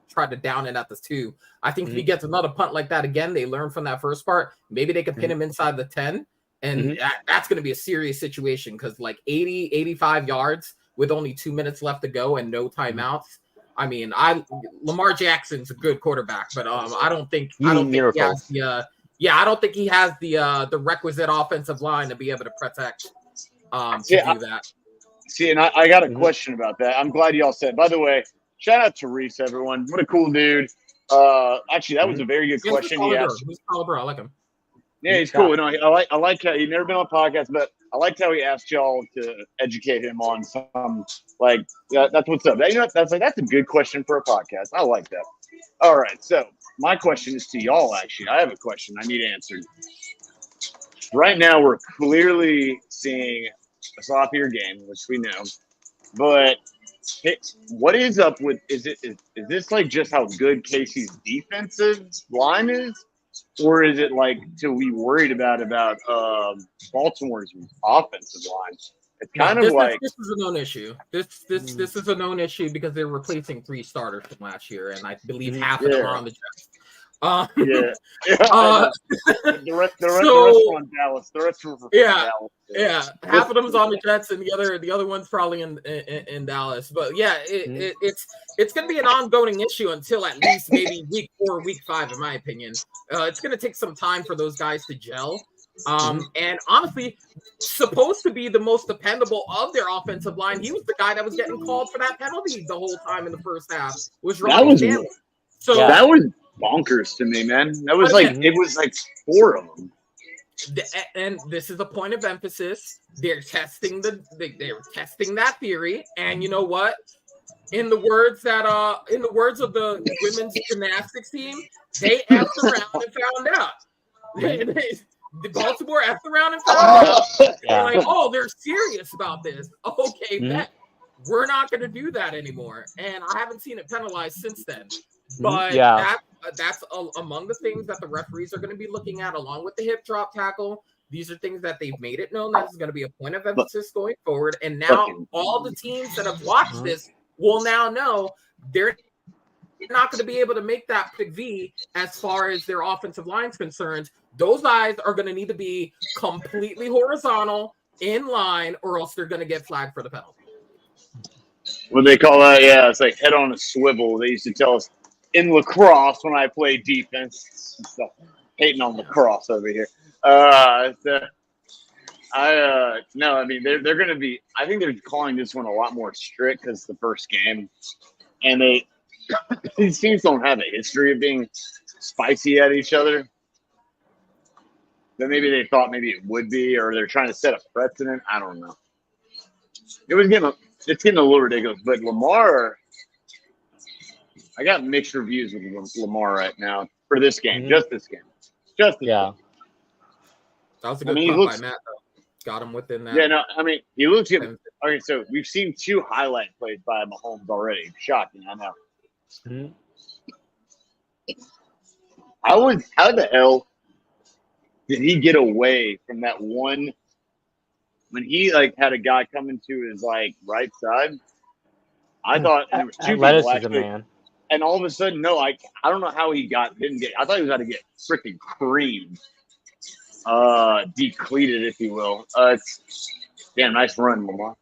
C: tried to down it at the 2. I think if he gets another punt like that again, they learn from that first part. Maybe they can pin him inside the 10, and that's going to be a serious situation because like 85 yards with only 2 minutes left to go and no timeouts. I mean, Lamar Jackson's a good quarterback, but I don't think he has the I don't think he has the requisite offensive line to be able to protect do that.
A: See, and I got a question about that. I'm glad y'all said. By the way, shout out to Reese, everyone. What a cool dude. Actually, that was a very good question he asked.
C: He's caliber. I like him.
A: Yeah, he's cool. No, I like how he's never been on a podcast, but I liked how he asked y'all to educate him on some that's what's up. You know, that's a good question for a podcast. I like that. All right, so my question is to y'all. Actually, I have a question I need answered. Right now, we're clearly seeing a sloppier game, which we know, but what is up with? Is this like just how good Casey's defensive line is? Or is it like to be worried about Baltimore's offensive line? It's kind of like
C: this is a known issue. This is a known issue because they're replacing 3 starters from last year, and I believe half of them are on the Jets.
A: The rest are on Dallas. The rest are
C: Dallas. Half of them is on the Jets, and the other one's probably in Dallas. But yeah, it's going to be an ongoing issue until at least maybe week 4, week 5, in my opinion. It's going to take some time for those guys to gel. And honestly, supposed to be the most dependable of their offensive line, he was the guy that was getting called for that penalty the whole time in the first half.
A: That was bonkers to me, man. That was it was like 4 of them.
C: And this is a point of emphasis. They're testing that theory, and you know what? In the words of the women's gymnastics team, they effed around and found out. The Baltimore effed around and found out. They're like, oh, they're serious about this. Okay, we're not going to do that anymore. And I haven't seen it penalized since then. But that's among the things that the referees are going to be looking at, along with the hip drop tackle. These are things that they've made it known that is going to be a point of emphasis going forward. And now all the teams that have watched this will now know they're not going to be able to make that pick V as far as their offensive line is concerned. Those eyes are going to need to be completely horizontal in line, or else they're going to get flagged for the penalty.
A: What they call that? Yeah, it's like head on a swivel. They used to tell us in lacrosse when I played defense. So, hating on lacrosse over here. No, I mean they're going to be. I think they're calling this one a lot more strict because it's the first game, and these teams don't have a history of being spicy at each other. But maybe they thought maybe it would be, or they're trying to set a precedent. I don't know. It's getting a little ridiculous. But Lamar, I got mixed reviews with Lamar right now for this game, just this game. Just this game.
C: That was a good cut by Matt, though. Got him within that.
A: Yeah, no, I mean, he looks good. Okay, so we've seen 2 highlight plays by Mahomes already. Shocking, I know. How the hell did he get away from that one when he had a guy coming to his right side? I thought there was 2 people actually, man. And all of a sudden, I don't know how he didn't get. I thought he was going to get freaking creamed, decleated, if you will. Nice run, Lamar.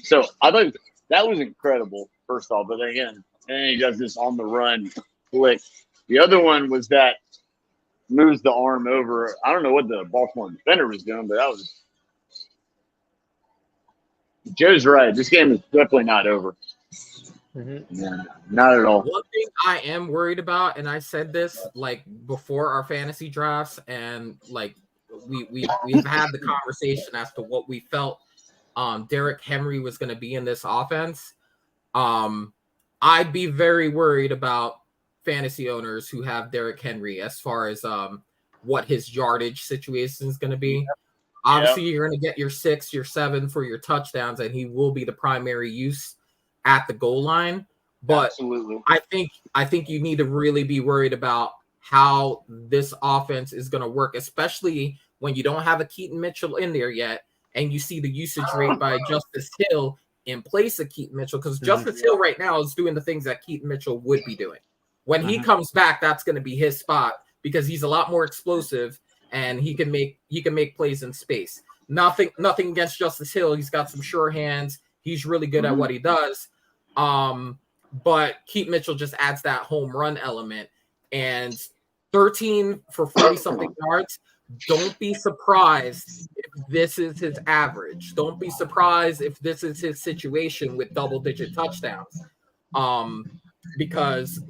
A: So I thought that was incredible. First off, but then again, and then he does this on the run flick. The other one was that moves the arm over. I don't know what the Baltimore defender was doing, but that was. Joe's right. This game is definitely not over. Yeah, not at all.
C: One thing I am worried about, and I said this before our fantasy drafts, and we've had the conversation as to what we felt Derrick Henry was going to be in this offense. I'd be very worried about fantasy owners who have Derrick Henry as far as what his yardage situation is going to be. Obviously, you're going to get your 6, your 7 for your touchdowns, and he will be the primary use at the goal line. But
A: absolutely.
C: I think you need to really be worried about how this offense is going to work, especially when you don't have a Keaton Mitchell in there yet, and you see the usage rate by Justice Hill in place of Keaton Mitchell, because Justice Hill right now is doing the things that Keaton Mitchell would be doing. When he comes back, that's going to be his spot because he's a lot more explosive and he can make plays in space. Nothing against Justice Hill. He's got some sure hands. He's really good at what he does. But Keith Mitchell just adds that home run element. And 13 for 40-something yards. Don't be surprised if this is his average. Don't be surprised if this is his situation with double-digit touchdowns. Because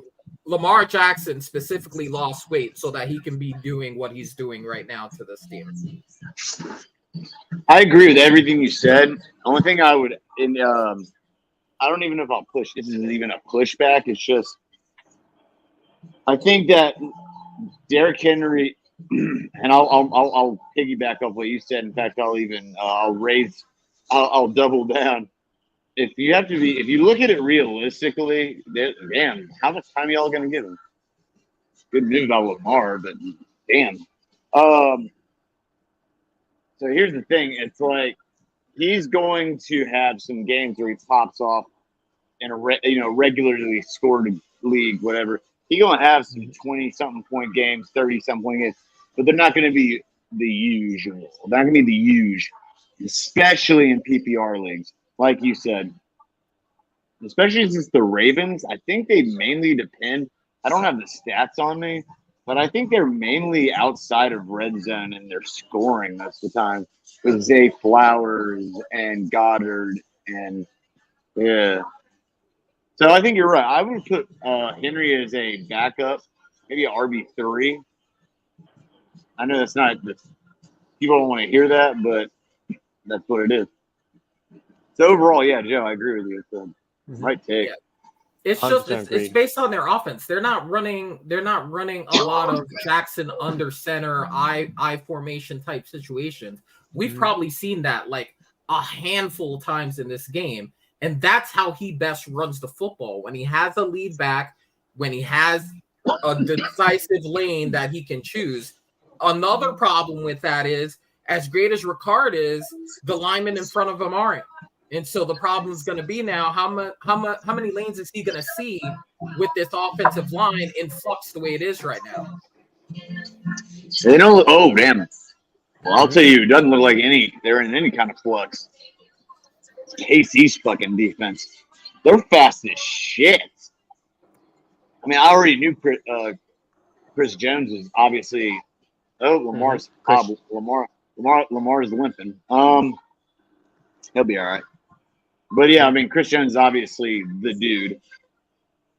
C: Lamar Jackson specifically lost weight so that he can be doing what he's doing right now to this team.
A: I agree with everything you said. Only thing I would, I don't even know if I'll push. This isn't even a pushback. It's just, I think that Derrick Henry, and I'll piggyback off what you said. In fact, I'll double down. If you look at it realistically, damn, how much time y'all gonna give him? Good news about Lamar, but damn. So here's the thing: it's like he's going to have some games where he pops off in a regularly scored league, whatever. He's gonna have some 20-something point games, 30-something point games, but they're not gonna be the usual. They're not gonna be the huge, especially in PPR leagues, like you said. Especially since the Ravens, I think they mainly depend. I don't have the stats on me, but I think they're mainly outside of red zone and they're scoring most of the time with Zay Flowers and Goddard and yeah. So I think you're right. I would put Henry as a backup, maybe an RB3. I know that's not people don't want to hear that, but that's what it is. So overall, yeah, Joe, I agree with you. It's right take. Yeah.
C: It's just it's based on their offense. They're not running a lot of Jackson under center I formation type situations. We've probably seen that like a handful of times in this game, and that's how he best runs the football. When he has a lead back, when he has a decisive lane that he can choose. Another problem with that is, as great as Ricard is, the linemen in front of him aren't. And so the problem is going to be now, how many lanes is he going to see with this offensive line in flux the way it is right now?
A: They don't. Oh, damn. Well, I'll tell you, it doesn't look like they're in any kind of flux. KC's fucking defense. They're fast as shit. I mean, I already knew Chris Jones is obviously. Oh, Lamar's Lamar's limping. He'll be all right. But yeah, I mean, Chris Jones is obviously the dude.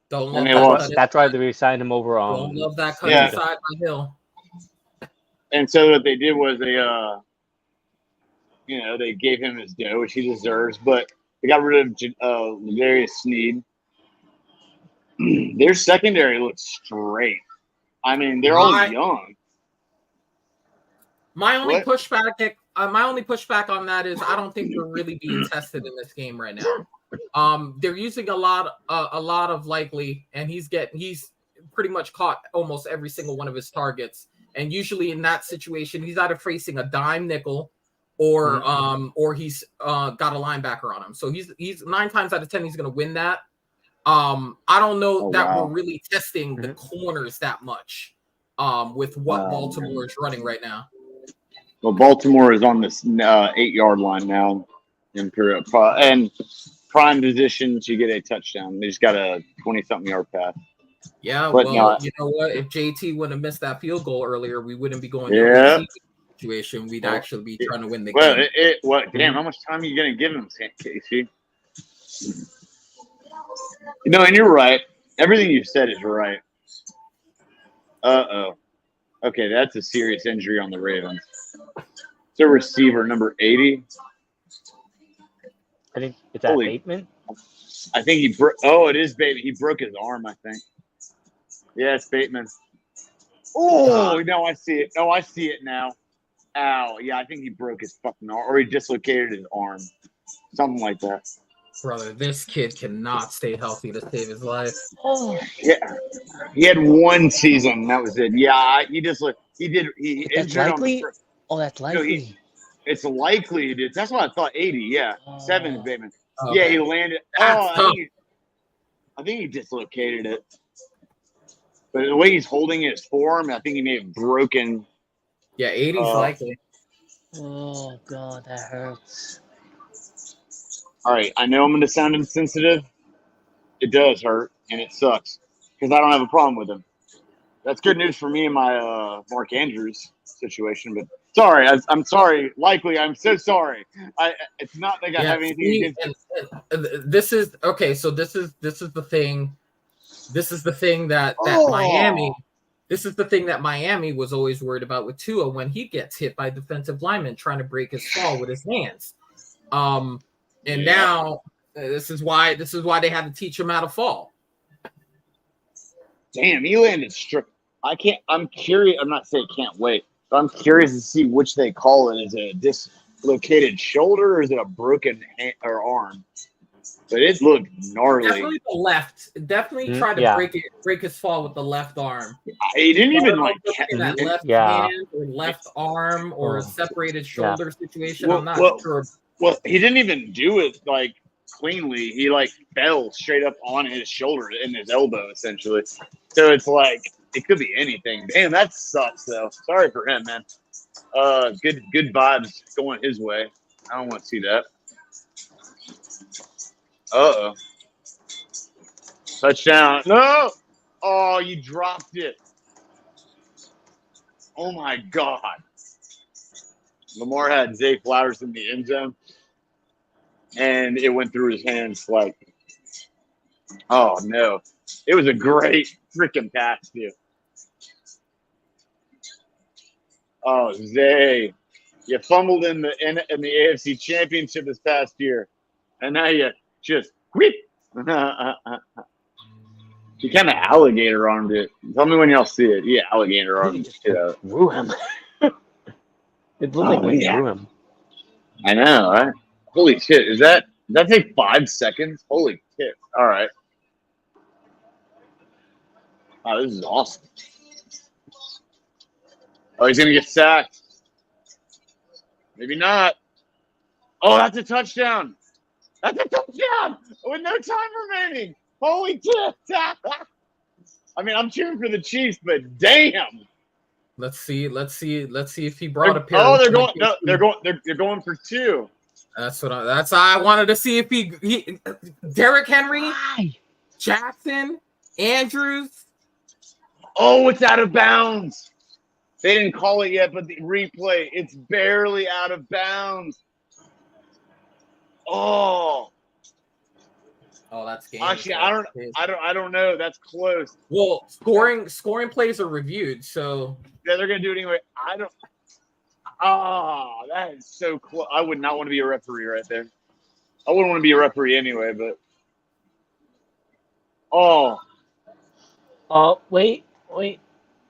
C: Don't love
B: that's why they signed him over on.
C: Don't love that cut inside the hill.
A: And so what they did was they gave him his dough, which he deserves. But they got rid of Ladarius Sneed. Their secondary looks straight. I mean, they're all young.
C: My only pushback on that is I don't think they're really being tested in this game right now. They're using a lot of Likely, and he's pretty much caught almost every single one of his targets. And usually in that situation, he's either facing a dime nickel or he's got a linebacker on him. So he's 9 times out of 10 he's going to win that. I don't know we're really testing the corners that much with what Baltimore is running right now.
A: Well, Baltimore is on this 8-yard line now, and prime position to get a touchdown. They just got a 20-something yard pass.
C: Yeah, but well, you know what? If JT wouldn't have missed that field goal earlier, we wouldn't be going to a situation. We'd actually be trying to win the game.
A: Damn, how much time are you going to give him, Casey? And you're right. Everything you said is right. Okay, that's a serious injury on the Ravens. It's a receiver, number 80.
B: I think it's that Bateman.
A: I think he broke. Oh, it is Bateman. He broke his arm, I think. Yeah, it's Bateman. Oh, no, I see it. I see it now. Ow. Yeah, I think he broke his fucking arm, or he dislocated his arm. Something like that.
C: Brother, this kid cannot stay healthy to save his life.
B: Oh,
A: yeah. He had one season. That was it. Yeah, he did.
B: That's likely. That's likely.
A: It's likely, dude. That's what I thought. 80. Yeah, 7 is Bateman.
C: Okay.
A: Yeah, he landed. I think he dislocated it. But the way he's holding his forearm, I think he may have broken.
C: Yeah, 80's likely.
B: Oh God, that hurts.
A: All right, I know I'm going to sound insensitive. It does hurt, and it sucks because I don't have a problem with him. That's good news for me in my Mark Andrews situation. But sorry, I'm sorry. Likely, I'm so sorry. It's not like I have anything against.
C: This is okay. So this is the thing. This is the thing that Miami. This is the thing that Miami was always worried about with Tua when he gets hit by defensive linemen trying to break his fall with his hands. And now this is why they had to teach him how to fall.
A: Damn, he landed straight. I'm curious. I'm not saying can't wait, but I'm curious to see which they call it. Is it a dislocated shoulder or is it a broken hand or arm? But it looked gnarly.
C: Definitely the left. Definitely tried to break his fall with the left arm.
A: He didn't even
C: that left hand or left arm or a separated shoulder situation. I'm not sure.
A: Well, he didn't even do it like cleanly. He like fell straight up on his shoulder and his elbow essentially. So it's like it could be anything. Damn, that sucks though. Sorry for him, man. Good vibes going his way. I don't want to see that. Uh-oh. Touchdown. No! Oh, you dropped it. Oh, my God. Lamar had Zay Flowers in the end zone, and it went through his hands like, oh, no. It was a great freaking pass, too. Oh, Zay. You fumbled in the AFC Championship this past year, and now you just whip. He kind of alligator armed it. Tell me when y'all see it. Yeah, alligator armed it.
B: Threw him. It looked like we threw him.
A: I know, right? Holy shit! Does that take 5 seconds? Holy shit! All right. Wow, this is awesome. Oh, he's gonna get sacked. Maybe not. Oh, that's a touchdown. That's a touchdown with no time remaining. Holy shit! I mean, I'm cheering for the Chiefs, but damn.
C: Let's see if he brought a pair.
A: Oh, they're going for 2.
C: That's I wanted to see if he Derrick Henry, Jackson, Andrews.
A: Oh, it's out of bounds. They didn't call it yet, but the replay, it's barely out of bounds. Oh,
C: that's game.
A: Actually, I don't know. That's close.
C: Well, scoring plays are reviewed, so
A: yeah, they're gonna do it anyway. That is so close. I would not want to be a referee right there. I wouldn't want to be a referee anyway, but
B: wait.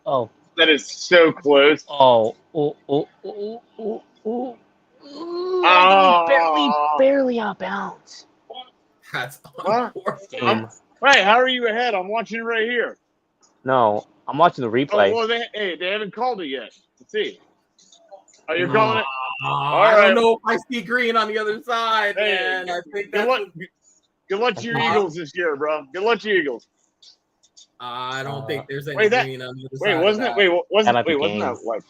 B: Oh,
A: that is so close.
B: Barely out of bounds.
C: That's
A: unfortunate. Hey, how are you ahead? I'm watching it right here.
B: No, I'm watching the replay.
A: Oh, well, they haven't called it yet. Let's see. Oh, you're calling it?
C: I don't know if I see green on the other side, man. I think
A: good luck to your Eagles this year, bro. Good luck to your Eagles.
C: I don't think there's any green on the other side.
A: Wasn't that white?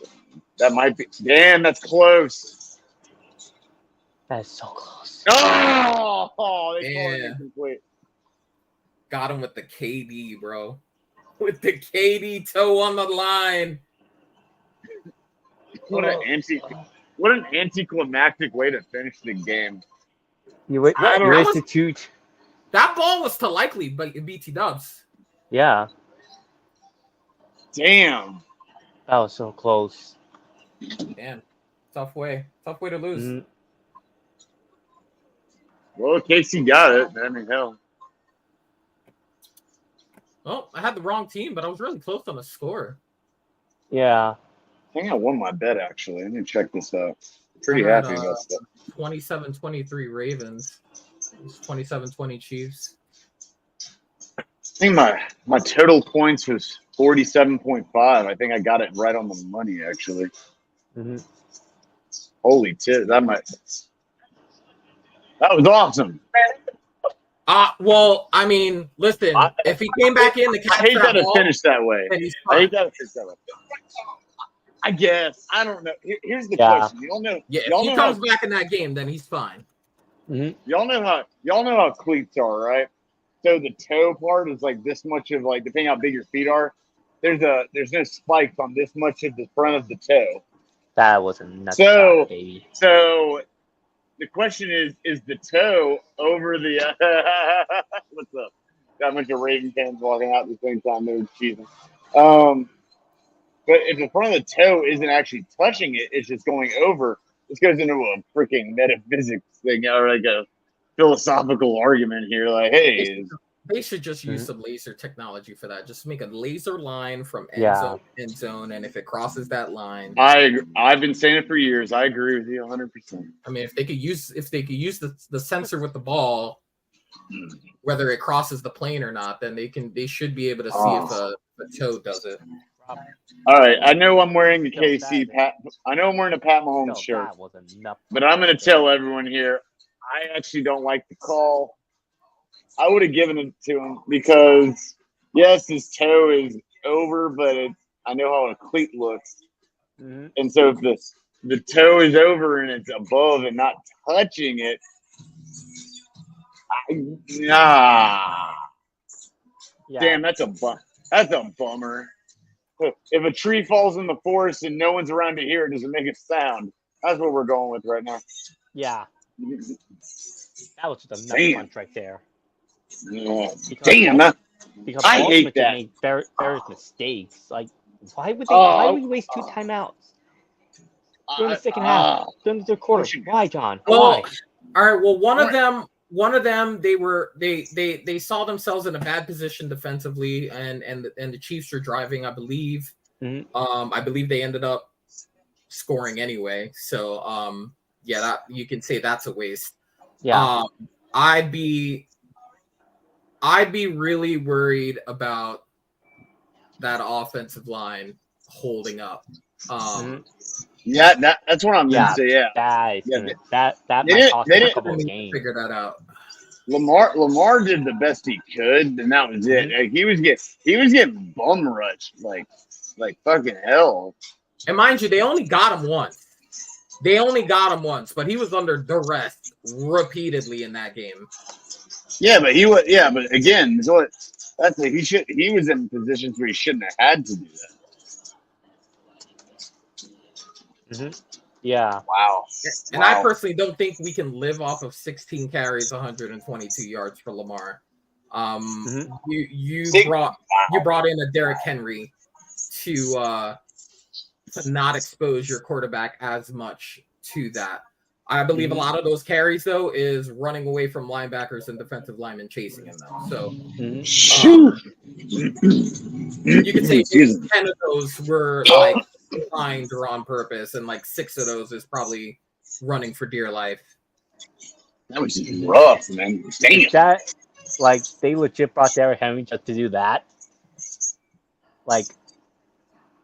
A: That might be. Damn, that's close.
B: That is so close.
A: Oh, they called it incomplete.
C: Got him with the KD, bro. With the KD toe on the line.
A: What an anticlimactic way to finish the game.
C: That ball was to likely, but BT Dubs.
B: Yeah.
A: Damn.
B: That was so close.
C: Damn. Tough way to lose.
B: Mm-hmm.
A: Well, Casey got it. I mean, hell.
C: Oh, I had the wrong team, but I was really close on the score.
B: Yeah.
A: I think I won my bet, actually. Let me check this out. Pretty happy about that.
C: 27-23 Ravens. 27-20 Chiefs.
A: I think my total points was 47.5. I think I got it right on the money, actually.
B: Mm-hmm.
A: Holy tit. That was awesome.
C: Well, I mean, listen, if he came back in,
A: I hate that it finished that way. I guess. I don't know. Here's the question. You don't know.
C: Yeah, if he comes back in that game, then he's fine.
A: Y'all know how cleats are, right? So the toe part is like this much of like depending how big your feet are. There's no spikes on this much of the front of the toe.
B: That was a nuts
A: So
B: baby.
A: so the question is the toe over the what's up? Got a bunch of Raven fans walking out at the same time. They're cheating. But if the front of the toe isn't actually touching it, it's just going over. This goes into a freaking metaphysics thing or like a philosophical argument here. Like, hey,
C: they should just use some laser technology for that. Just make a laser line from end zone to end zone, and if it crosses that line,
A: I've been saying it for years. I agree with you 100%.
C: I mean, if they could use the sensor with the ball, whether it crosses the plane or not, then they should be able to see if a toe does it.
A: All right, I know I'm wearing the KC Pat. I know I'm wearing a Pat Mahomes shirt, but I'm going to tell everyone here. I actually don't like the call. I would have given it to him because yes, his toe is over, but I know how a cleat looks, and so if the toe is over and it's above and not touching it, damn, that's a bummer. If a tree falls in the forest and no one's around to hear it, does it make a sound? That's what we're going with right now.
B: Yeah. That was just a nut punch right there.
A: Yeah. Damn,
B: because
A: I hate that.
B: Made various mistakes. Like, why would you waste 2 timeouts during the second half, during the third quarter? Why, John? Why?
C: All right. Well, one of them, they saw themselves in a bad position defensively, and the Chiefs were driving, I believe. I believe they ended up scoring anyway. So, that you can say that's a waste.
B: Yeah.
C: I'd be really worried about that offensive line holding up.
A: Yeah, that's what I'm gonna say. Yeah,
B: that might cost them a couple of games.
C: Figure that out.
A: Lamar did the best he could, and that was it. Like, he was getting bum rushed like fucking hell.
B: Mm-hmm.
C: And mind you, they only got him once. But he was under duress repeatedly in that game.
A: Yeah, but but again, so he was in positions where he shouldn't have had to do that.
B: Mm-hmm. Yeah.
A: Wow.
C: And I personally don't think we can live off of 16 carries, 122 yards for Lamar. You brought in a Derrick Henry to not expose your quarterback as much to that. I believe a lot of those carries, though, is running away from linebackers and defensive linemen chasing him, though. So you could say 10 of those were like designed or on purpose, and like 6 of those is probably running for dear life.
A: That was just rough, man. Damn.
B: That, like, they legit brought Derrick Henry just to do that. Like,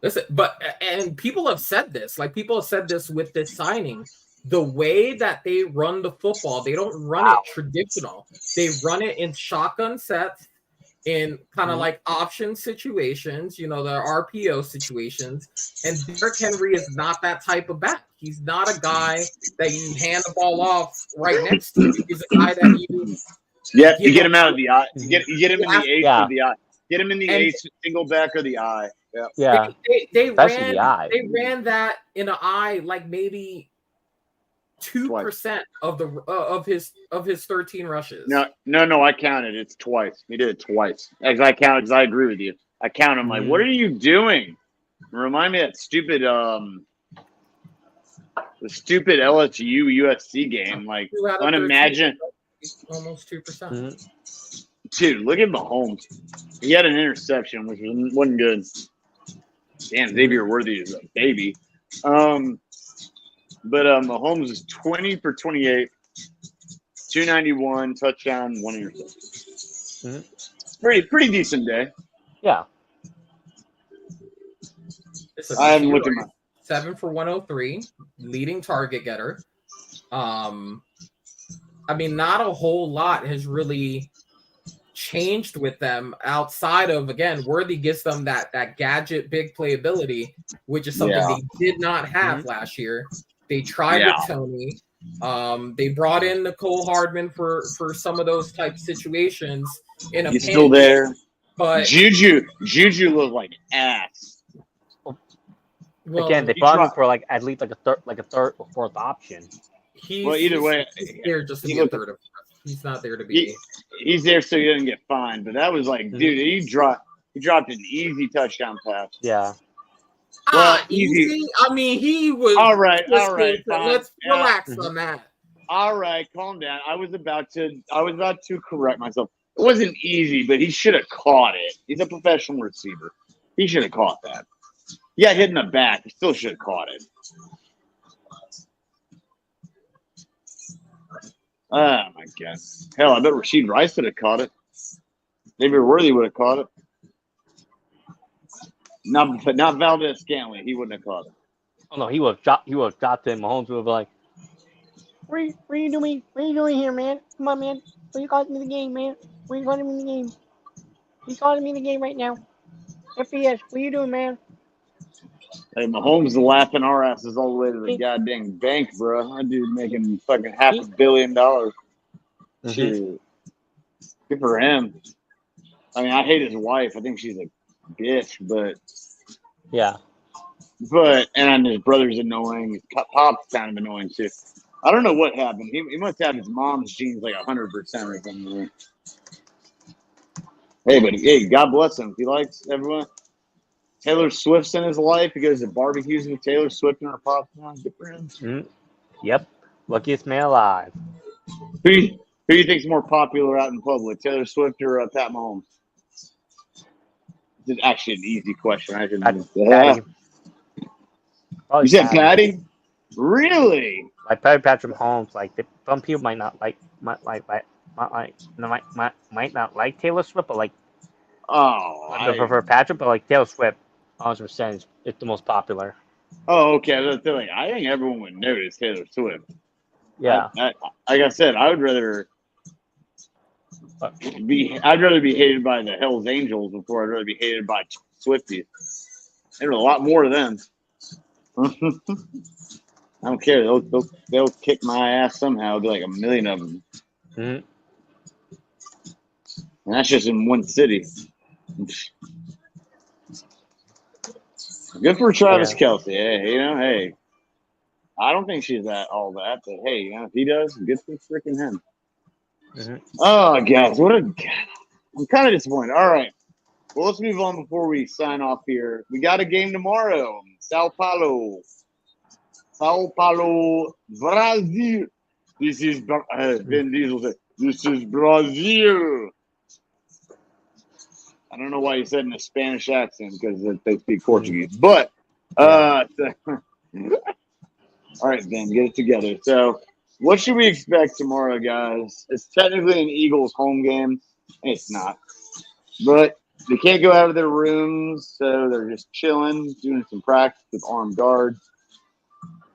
C: listen, and people have said this. Like, people have said this with this signing. The way that they run the football, they don't run it traditional. They run it in shotgun sets, in kind of like option situations, the RPO situations. And Derrick Henry is not that type of back. He's not a guy that you hand the ball off right next to you. He's a guy that
A: you get him out of the eye. You get him in the ace of the eye. Get him in the ace, single back or the eye.
B: Yeah.
C: They ran that in an eye like maybe 2% of his 13 rushes.
A: No, I counted. It's twice. He did it twice. As I counted, because I agree with you. I count. I'm like, what are you doing? Remind me of that stupid the stupid LSU USC game. Like, unimaginable.
C: Almost 2%.
A: Dude, look at Mahomes. He had an interception, which wasn't good. Damn, Xavier Worthy is a baby. But Mahomes is 20 for 28, 291, touchdown, 1 interception. Pretty decent day.
B: Yeah.
A: I haven't looked at my
C: 7 for 103, leading target getter. I mean, not a whole lot has really changed with them outside of, again, Worthy gives them that gadget big playability, which is something they did not have last year. They tried with Tony. They brought in Nicole Hardman for some of those type situations in a
A: He's
C: pinch,
A: still there.
C: but
A: Juju looked like ass.
C: well,
B: Again, they brought him for like at least like a third or fourth option.
A: Either way,
C: he's there just to be a third of. He's not there to be.
A: He's there so he doesn't get fined. But that was like, dude, he dropped an easy touchdown pass.
B: Yeah.
A: Well,
C: easy. I mean, he was
A: all right.
C: Let's relax on that.
A: All right, calm down. I was about to correct myself. It wasn't easy, but he should have caught it. He's a professional receiver. He should have caught that. Yeah, hit in the back. He still should have caught it. Oh my God! Hell, I bet Rashid Rice would have caught it. David Worthy would have caught it. Not Valdez Scantling. He wouldn't have caught it.
B: Oh no, he would have dropped it. Mahomes would have been like, "What are you doing? What are you doing here, man? Come on, man. What are you calling me the game, man? What are you calling me the game? You calling me the game right now? FBS, what are you doing, man?"
A: Hey, Mahomes is laughing our asses all the way to the goddamn bank, bro. That dude making fucking $500 million. Shit. Good for him. I mean, I hate his wife. I think she's a bitch, but
B: yeah.
A: And his brother's annoying. His pop's kind of annoying too. I don't know what happened. He must have his mom's genes like 100% or something. Hey, God bless him. He likes everyone. Taylor Swift's in his life. He goes to barbecues with Taylor Swift and her pop. Good for him.
B: Yep. Luckiest man alive.
A: Who do you think's more popular out in public, Taylor Swift or Pat Mahomes? It's actually an easy question. I should.
B: Patty.
A: You said Patty? Really?
B: Like Patrick Mahomes. Like some people might not like Taylor Swift, but like I prefer Patrick, but like Taylor Swift, 100% is the most popular.
A: Oh, okay. That's the thing. I think everyone would notice Taylor Swift.
B: Yeah.
A: Like I said, I'd rather be hated by the Hells Angels before I'd rather be hated by Swifties. There's a lot more of them. I don't care. They'll kick my ass somehow. It'll be like a million of them. And that's just in one city. Good for Travis Kelce. Hey, I don't think she's all that, but hey, if he does, good for freaking him. Oh, guys, I'm kind of disappointed. All right, well, let's move on before we sign off here. We got a game tomorrow. Sao Paulo, Brazil. This is Vin Diesel said, "This is Brazil." I don't know why he said in a Spanish accent because they speak Portuguese. But, all right, Ben, get it together. So, what should we expect tomorrow, guys? It's technically an Eagles home game. It's not. But they can't go out of their rooms, so they're just chilling, doing some practice with armed guards.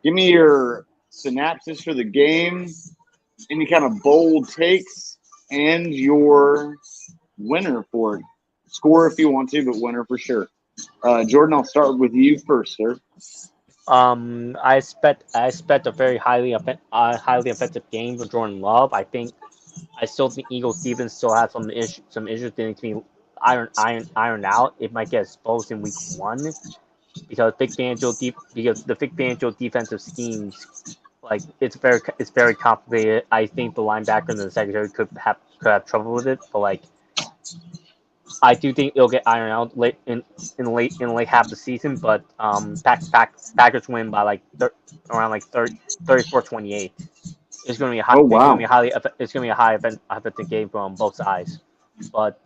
A: Give me your synopsis for the game, any kind of bold takes, and your winner for it. Score if you want to, but winner for sure. Jordan, I'll start with you first, sir.
B: I expect a very highly effective game for Jordan Love. I still think Eagles defense still has some issues that need to be ironed out. It might get exposed in week 1 because the Vic Fangio defensive schemes, like it's very complicated. I think the linebacker and the secondary could have trouble with it, but like I do think it'll get ironed out late in late half the season. But Packers win by like around like 34-28. It's going to be a high. It's going to be a high effective game from both sides. But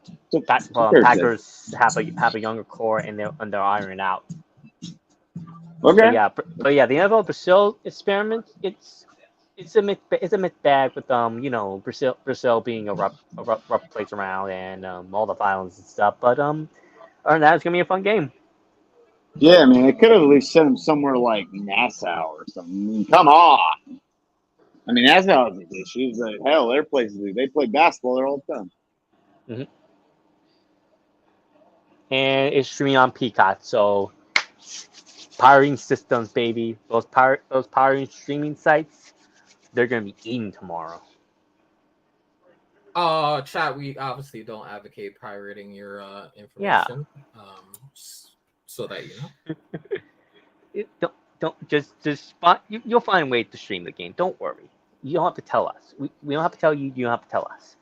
B: Packers have a younger core and they're ironing out.
A: Okay.
B: But yeah, the NFL Brazil experiment. It's a mixed bag with Brazil being a rough place around and all the violence and stuff. But other than that, it's gonna be a fun game.
A: Yeah, I mean, they could have at least sent him somewhere like Nassau or something. I mean, come on. I mean, Nassau has issues, but hell, their places they play basketball there all the time.
B: And it's streaming on Peacock, so powering systems, baby. Those powering streaming sites. they're gonna be eating tomorrow.
C: Chat, we obviously don't advocate pirating your information. So that you know.
B: Don't just spot. You'll find a way to stream the game. Don't worry. You don't have to tell us. We don't have to tell you. You don't have to tell us.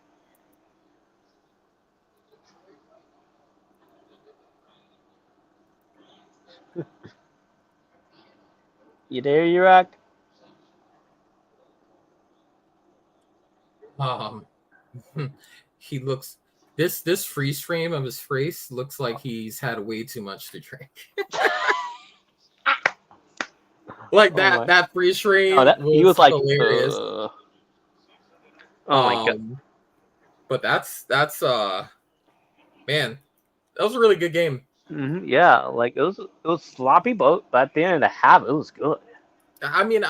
B: You there, Yurak?
C: He looks this freeze frame of his face looks like he's had way too much to drink. Like that freeze frame.
B: He was like
C: hilarious.
B: Oh my god!
C: But that's man, that was a really good game.
B: Mm-hmm, yeah, like it was sloppy, but at the end of the half, it was good.
C: I mean,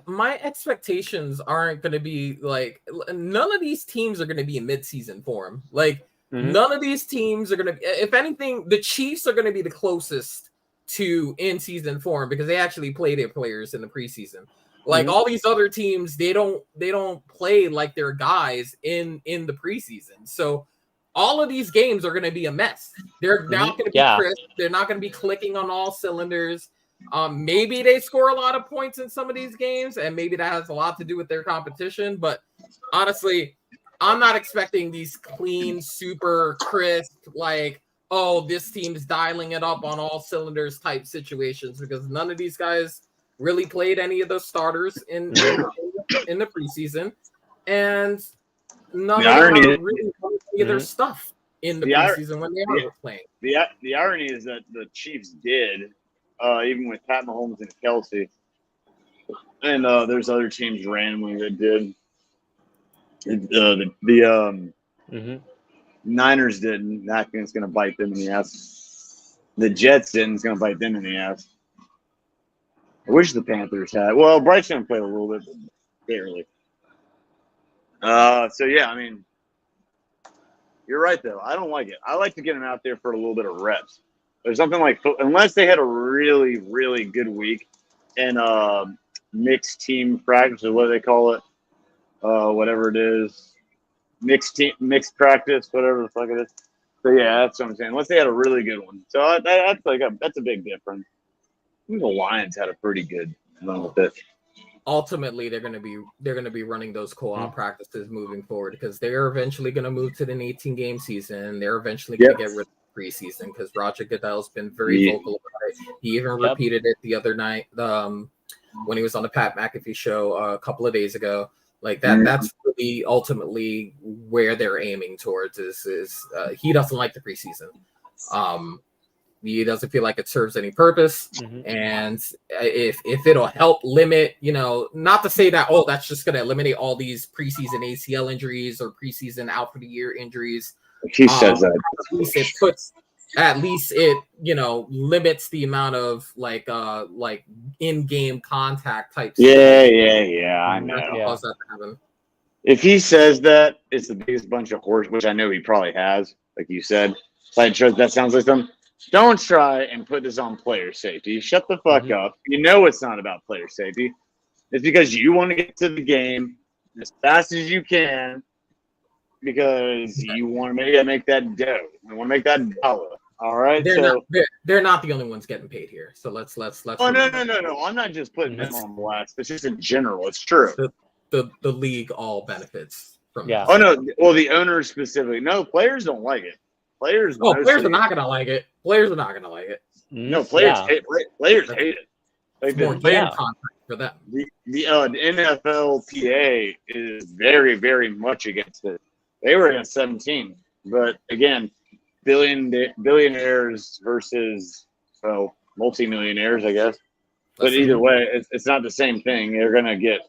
C: my expectations aren't going to be like none of these teams are going to be in mid-season form. Like none of these teams are going to be. If anything, the Chiefs are going to be the closest to in-season form because they actually play their players in the preseason. Like all these other teams, they don't play like their guys in the preseason. So all of these games are going to be a mess. They're not going to be crisp. They're not going to be clicking on all cylinders. Maybe they score a lot of points in some of these games, and maybe that has a lot to do with their competition. But honestly, I'm not expecting these clean, super crisp, like, oh, this team's dialing it up on all cylinders type situations because none of these guys really played any of those starters in the preseason, and none of them really played any of their stuff in the preseason when they were playing.
A: The irony is that the Chiefs did. Even with Pat Mahomes and Kelsey, and there's other teams randomly that did. The Niners didn't. That thing's going to bite them in the ass. The Jets didn't. It's going to bite them in the ass. I wish the Panthers had. Well, Bryce going to play a little bit, but barely. So yeah, I mean, you're right though. I don't like it. I like to get them out there for a little bit of reps. There's something like, unless they had a really, really good week and mixed team practice, or what do they call it? Whatever it is. Mixed practice, whatever the fuck it is. So, yeah, that's what I'm saying. Unless they had a really good one. So, that's a big difference. I think the Lions had a pretty good run with it.
C: Ultimately, they're going to be running those co-op practices moving forward because they're eventually going to move to an 18-game season. They're eventually going to get rid of preseason because Roger Goodell's been very vocal about it. He even repeated it the other night when he was on the Pat McAfee show a couple of days ago. Like that's really ultimately where they're aiming towards is he doesn't like the preseason. He doesn't feel like it serves any purpose. And if it'll help limit, not to say that, that's just going to eliminate all these preseason ACL injuries or preseason out for the year injuries.
A: He says that.
C: At least it limits the amount of like in-game contact type.
A: Yeah. I know.
C: Cause that to happen.
A: If he says that, it's the biggest bunch of horse, which I know he probably has, like you said. That sounds like something. Don't try and put this on player safety. Shut the fuck up. You know it's not about player safety. It's because you want to get to the game as fast as you can. Because you want to make that dough. You want to make that dollar. All right.
C: They're not the only ones getting paid here. So let's. Oh
A: no! I'm not just putting them on blast. It's just in general. It's true.
C: The league all benefits from.
B: Yeah.
A: Oh no! Well, the owners specifically. No, players don't like it. Players
C: are not gonna like it. Players are not gonna like it.
A: No, players hate. Players hate it. Like
C: more game contract for them.
A: The NFLPA is very, very much against it. They were against 17, but again, billionaires versus multimillionaires, I guess. But either way, it's not the same thing. They're gonna get.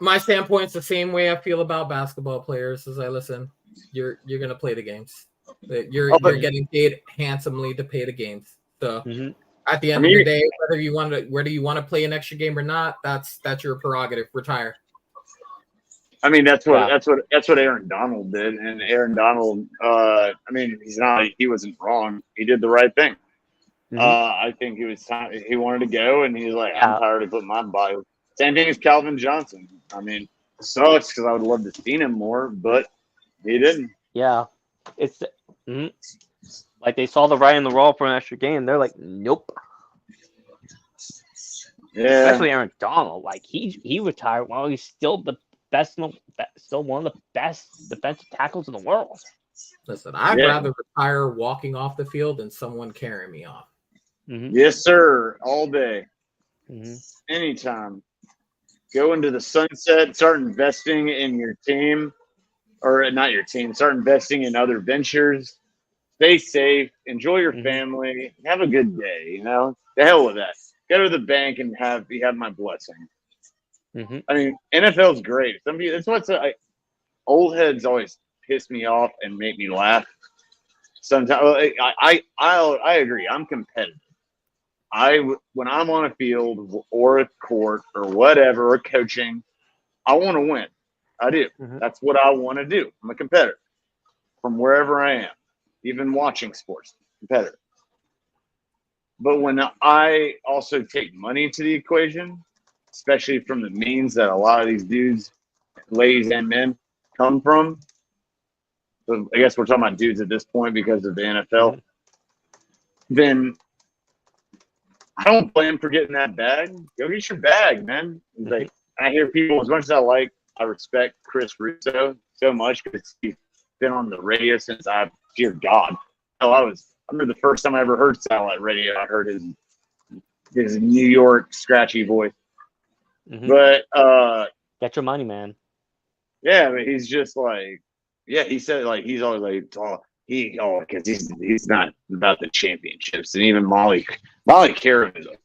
C: My standpoint's the same way I feel about basketball players. As I listen, you're gonna play the games. You're getting paid handsomely to play the games. So at the end of the day, whether you want to play an extra game or not, that's your prerogative. Retire.
A: I mean, that's what Aaron Donald did, and Aaron Donald. He wasn't wrong. He did the right thing. I think it was time. He wanted to go, and he's like, I'm tired of putting my body. Same thing as Calvin Johnson. I mean, it sucks because I would love to see him more, but he didn't.
B: Yeah, it's like they saw the writing on the wall for an extra game. They're like, nope.
A: Yeah.
B: Especially Aaron Donald. Like he retired while he's still the best, still one of the best defensive tackles in the world.
C: Listen, I'd rather retire walking off the field than someone carrying me off.
A: Yes, sir. All day.
B: Mm-hmm.
A: Anytime. Go into the sunset, start investing in your team, or not your team, start investing in other ventures. Stay safe, enjoy your family, have a good day, you know? The hell with that. Go to the bank and have my blessing. I mean, NFL's great. Some people, that's what's old heads always piss me off and make me laugh. Sometimes I agree. I'm competitive. When I'm on a field or a court or whatever or coaching, I want to win. I do. That's what I want to do. I'm a competitor from wherever I am, even watching sports. Competitor. But when I also take money into the equation, especially from the means that a lot of these dudes, ladies and men, come from, so I guess we're talking about dudes at this point because of the NFL, then I don't blame for getting that bag. Go get your bag, man. Like, I hear people, as much as I respect Chris Russo so much because he's been on the radio since dear God. I remember the first time I ever heard satellite radio, I heard his New York scratchy voice. But
B: get your money, man.
A: Yeah, but he's just like, he said like he's always like, because he's not about the championships, and even Molly Karen is a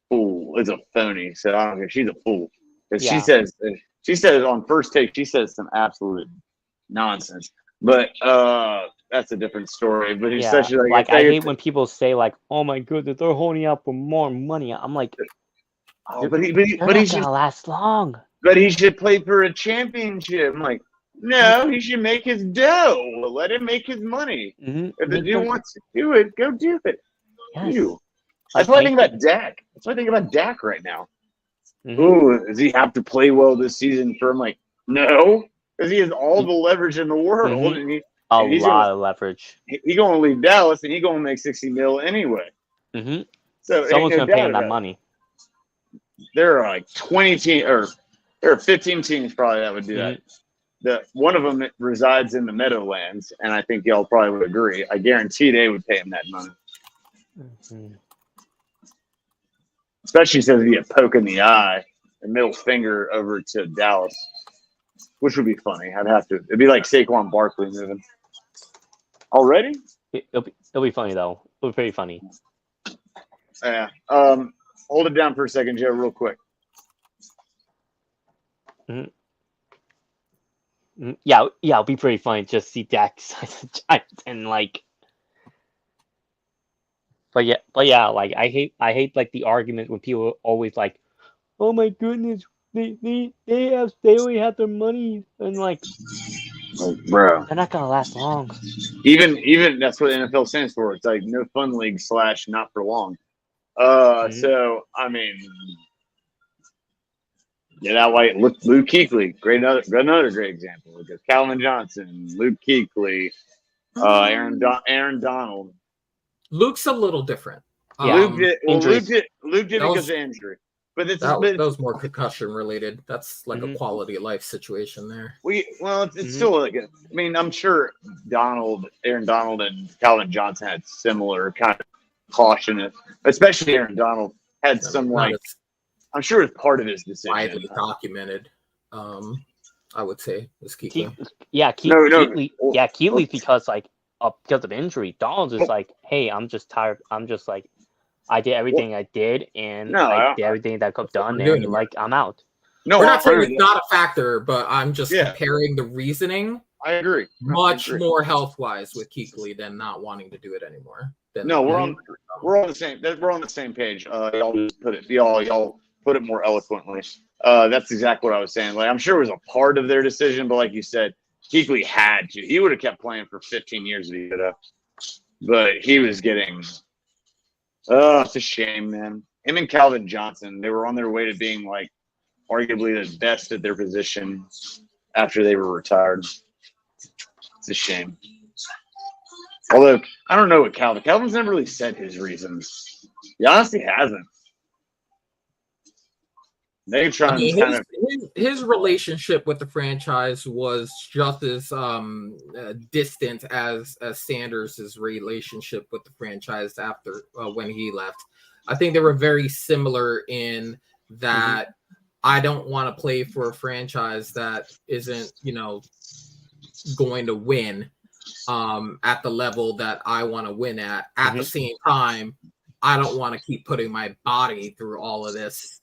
A: fool, is a phony. So I don't care. She's a fool because she says on First Take she says some absolute nonsense. But that's a different story. But especially
B: like I hate when people say like, "Oh my goodness, they're holding out for more money." I'm like,
A: but he should
B: last long.
A: But he should play for a championship. I'm like, no, he should make his dough. Let him make his money. If the dude wants to do it, go do it.
B: Yes.
A: That's what I think about Dak. That's what I think about Dak right now. Ooh, does he have to play well this season? For him, like, no, because he has all the leverage in the world, and he's
B: lot of leverage.
A: He's going to leave Dallas, and he's going to make $60 million anyway. So
B: someone's going to pay him that money.
A: There are like 20 teams, or there are 15 teams probably that would do that. One of them resides in the Meadowlands, and I think y'all probably would agree. I guarantee they would pay him that money. Especially since he'd be a poke in the eye, a middle finger over to Dallas, which would be funny. It'd be like Saquon Barkley moving. Already?
B: It'll be funny though. It'll be pretty funny.
A: Yeah. Hold it down for a second, Joe, real quick.
B: Yeah, it'll be pretty funny just see Dak and like. But yeah, like I hate like the argument when people are always like, "Oh my goodness, they already have their money," and like,
A: bro,
B: they're not gonna last long.
A: Even that's what the NFL stands for. It's like no fun league / not for long. So I mean, that way. Luke Kuechly, another great example. Because Calvin Johnson, Luke Kuechly, Aaron Donald.
C: Luke's a little different.
A: Luke did because of injury, but
C: that was more concussion related. That's like a quality of life situation there.
A: It's still like I'm sure Aaron Donald, and Calvin Johnson had similar kind of caution, especially Aaron Donald had some I'm sure it's part of his decision.
C: Widely documented, I would say, is Kuechly.
B: Kuechly because because of injury. Donald's just like, hey, I'm just tired. I'm just like, I did everything I did, and I did everything that I could have done, and like, I'm out.
C: No, we're not saying it's not a factor, but I'm just comparing the reasoning.
A: I agree.
C: Much more health-wise with Kuechly than not wanting to do it anymore.
A: We're on the same page. Y'all just put it more eloquently. That's exactly what I was saying. Like, I'm sure it was a part of their decision, but like you said, Kuechly had to. He would have kept playing for 15 years if he could have. But he was getting it's a shame, man. Him and Calvin Johnson, they were on their way to being like arguably the best at their position after they were retired. It's a shame. Although, I don't know what Calvin's never really said his reasons. He honestly hasn't. Megatron's
C: his relationship with the franchise was just as distant as Sanders' relationship with the franchise after when he left. I think they were very similar in that I don't want to play for a franchise that isn't, going to win at the level that I want to win at. At the same time, I don't want to keep putting my body through all of this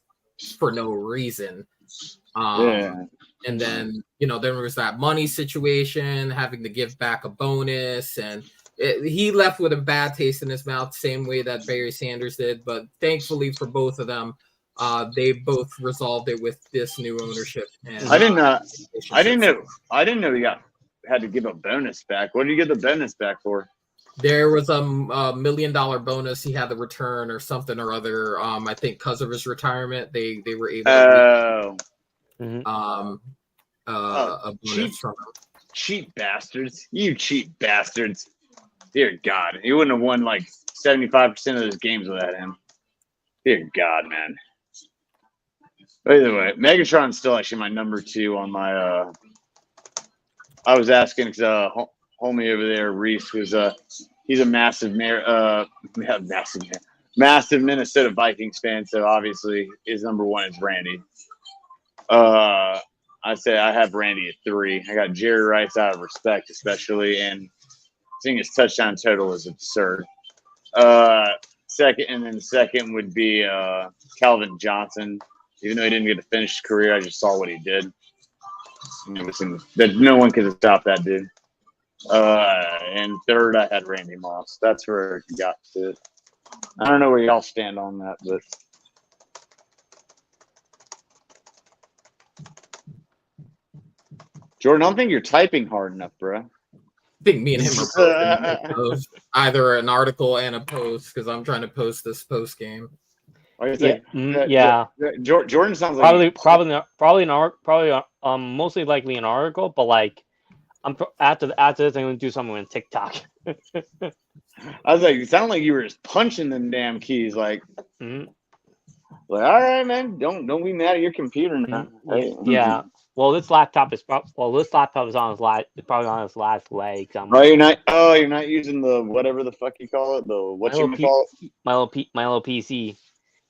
C: for no reason. And then, there was that money situation, having to give back a bonus, and he left with a bad taste in his mouth, same way that Barry Sanders did. But thankfully for both of them, they both resolved it with this new ownership. And
A: I didn't know he had to give a bonus back. What did you get the bonus back for?
C: There was a $1 million bonus he had to return or something or other. I think because of his retirement, they were able to a bonus from him.
A: Cheap bastards. You cheap bastards. Dear God. He wouldn't have won like 75% of his games without him. Dear God, man. But either way, Megatron's still actually my number 2 on my I was asking because homie over there, Reese, was he's a massive Minnesota Vikings fan, so obviously his number 1 is Randy. I say I have Randy at 3. I got Jerry Rice out of respect, especially, and seeing his touchdown total is absurd. Second would be Calvin Johnson. Even though he didn't get to finish his career, I just saw what he did. That no one could stop that dude. And third, I had Randy Moss. That's where it got to it. I don't know where y'all stand on that, but Jordan, I don't think you're typing hard enough, bro.
C: I think me and him are either an article and a post because I'm trying to post this post game.
B: Yeah.
A: Jordan sounds like
B: probably mostly likely an article, but like after this I'm gonna do something on TikTok.
A: I was like, it sounded like you were just punching them damn keys, like, like, all right, man, don't be mad at your computer now.
B: Yeah. Well, this laptop is on its last. It's probably on its last leg.
A: You're not using the whatever the fuck you call it,
B: my little PC,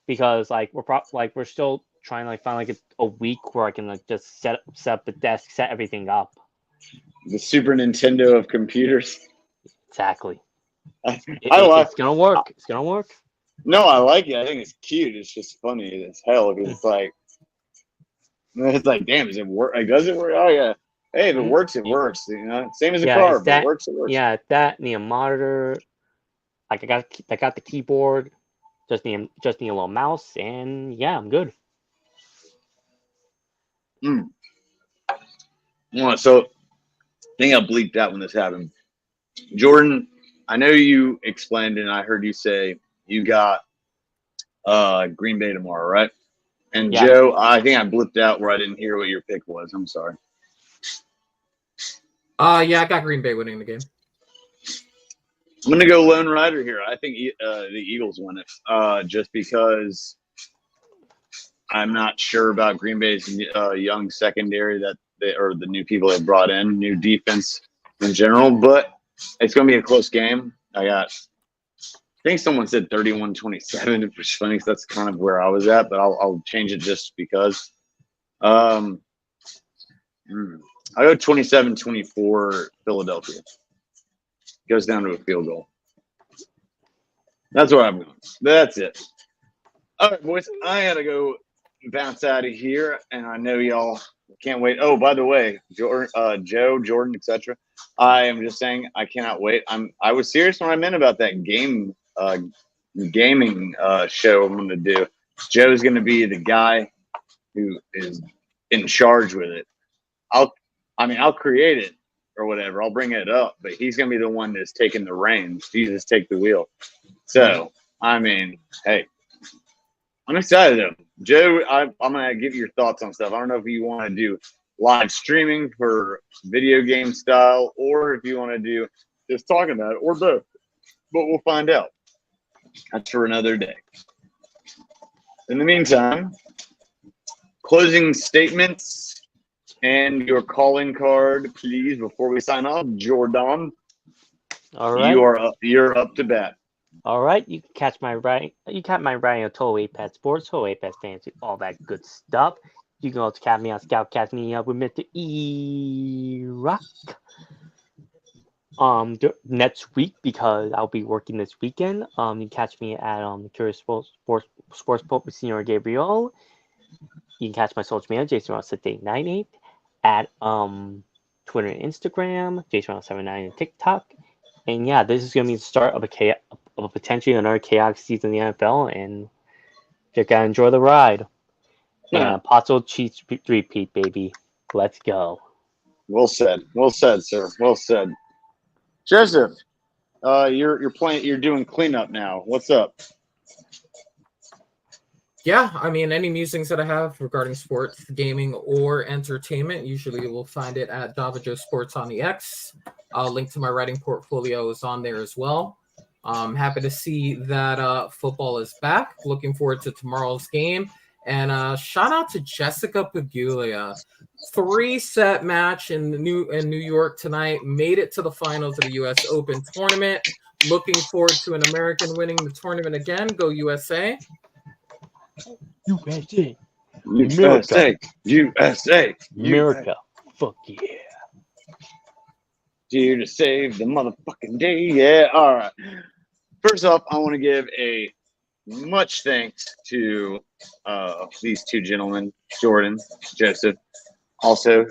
B: because like we're still trying to like find like a week where I can like just set up the desk, set everything up.
A: The Super Nintendo of computers.
B: Exactly.
A: It's
B: gonna work. It's gonna work.
A: No, I like it. I think it's cute. It's just funny as hell because it's like, damn, does it work? Like, does it work? Oh yeah. Hey, if it works, it works. Same as a car, but it works. It works.
B: Yeah, that need a monitor. Like I got the keyboard. Just need a little mouse, and yeah, I'm good.
A: So, I think I bleeped out when this happened. Jordan, I know you explained, and I heard you say you got Green Bay tomorrow, right? And yeah. Joe, I think I blipped out where I didn't hear what your pick was. I'm sorry.
C: Yeah, I got Green Bay winning the game.
A: I'm going to go Lone Rider here. I think the Eagles win it just because I'm not sure about Green Bay's young secondary or the new people they brought in, new defense in general, but it's going to be a close game. I think someone said 31-27, which is funny because that's kind of where I was at, but I'll change it just because. I'll go 27-24 Philadelphia. Goes down to a field goal. That's where I'm going. That's it. All right, boys. I had to go bounce out of here, and I know y'all can't wait. Oh, by the way, Joe, Jordan, etc. I am just saying I cannot wait. I was serious when I meant about that gaming show I'm going to do. Joe's going to be the guy who is in charge with it. I'll create it or whatever. I'll bring it up, but he's going to be the one that's taking the reins. He just take the wheel. So, I mean, hey, I'm excited though. Joe, I'm gonna give you your thoughts on stuff. I don't know if you want to do live streaming for video game style, or if you want to do just talking about it, or both. But we'll find out. That's for another day. In the meantime, closing statements and your calling card, please, before we sign off. Jordan,
B: All right.
A: You're up to bat.
B: All right. You can catch my writing. You catch my writing on Total Apex Sports, Total Apex Fantasy, all that good stuff. You can also catch me on ScOutCast Meeting Up with Mr. E-Rock. Next week, because I'll be working this weekend. You can catch me at the Curious Sports Book with Senior Gabriel. You can catch my social media, Jason Ross 6898 at Twitter and Instagram, Jason Ross 79 and TikTok. And yeah, this is gonna be the start of a potentially another chaotic season in the NFL, and you gotta enjoy the ride. Yeah, Potso Cheats repeat, baby. Let's go.
A: Well said, sir. Well said. Joseph, you're doing cleanup now. What's up?
C: Yeah, I mean, any musings that I have regarding sports, gaming, or entertainment, usually you will find it at Java Joe Sports on the X. Link to my writing portfolio is on there as well. Happy to see that football is back. Looking forward to tomorrow's game. And shout out to Jessica Paguglia. 3-set match in New York tonight. Made it to the finals of the U.S. Open tournament. Looking forward to an American winning the tournament again. Go USA.
B: USA.
A: USA. USA.
B: America. Fuck yeah.
A: Here to save the motherfucking day. Yeah. All right. First off, I want to give a much thanks to these two gentlemen, Jordan, Joseph. Also,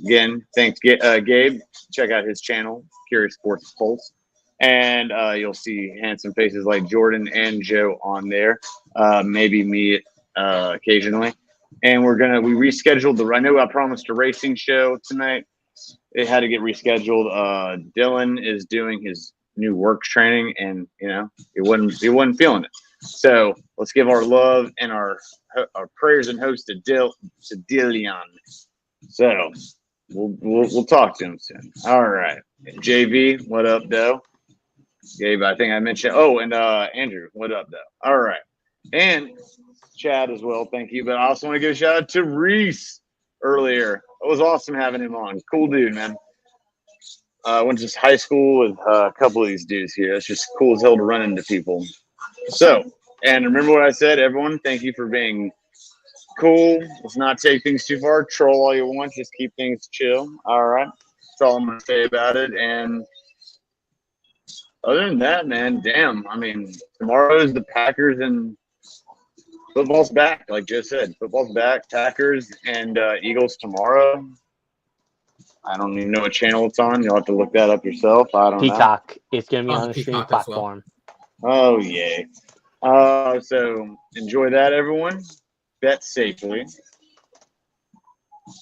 A: again, thanks, Gabe. Check out his channel, Curious Sports Pulse. And you'll see handsome faces like Jordan and Joe on there. Maybe me occasionally. And we rescheduled I know I promised a racing show tonight. It had to get rescheduled. Dylan is doing his new works training, and he wasn't feeling it. So let's give our love and our prayers and hopes to Dillion. So we'll talk to him soon. All right, JV, what up, though? Gabe, I think I mentioned. Oh, and Andrew, what up, though? All right, and Chad as well. Thank you. But I also want to give a shout out to Reese earlier. It was awesome having him on. Cool dude, man. Went to high school with a couple of these dudes here. It's just cool as hell to run into people. So, and remember what I said, everyone. Thank you for being cool. Let's not take things too far. Troll all you want. Just keep things chill. All right. That's all I'm going to say about it. And other than that, man, damn. I mean, tomorrow is the Packers and football's back. Like Joe said, football's back. Packers and Eagles tomorrow. I don't even know what channel it's on. You'll have to look that up yourself. I don't know.
B: Peacock. It's going to be on the streaming platform.
A: Oh, yay. So enjoy that, everyone. Bet safely.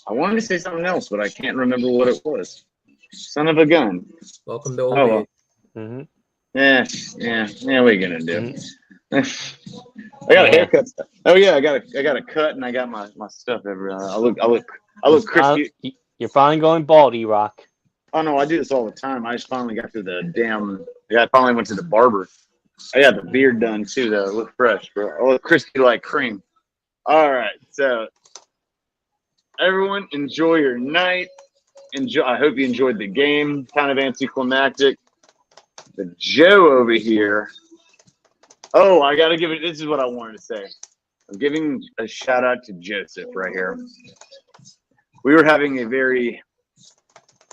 A: I wanted to say something else, but I can't remember what it was. Son of a gun.
C: Welcome to old age.
B: Mm-hmm.
A: Yeah, we're going to do. Mm-hmm. I got a haircut. Oh, yeah, I got a cut, and I got my stuff everywhere. I look crispy.
B: You're finally going bald, E-Rock.
A: Oh, no, I do this all the time. I just finally got to the damn... Yeah, I finally went to the barber. I got the beard done, too, though. It looked fresh, bro. I look crispy like cream. All right, so everyone, enjoy your night. I hope you enjoyed the game. Kind of anticlimactic. But Joe over here... Oh, I got to give it... This is what I wanted to say. I'm giving a shout-out to Joseph right here. We were having a very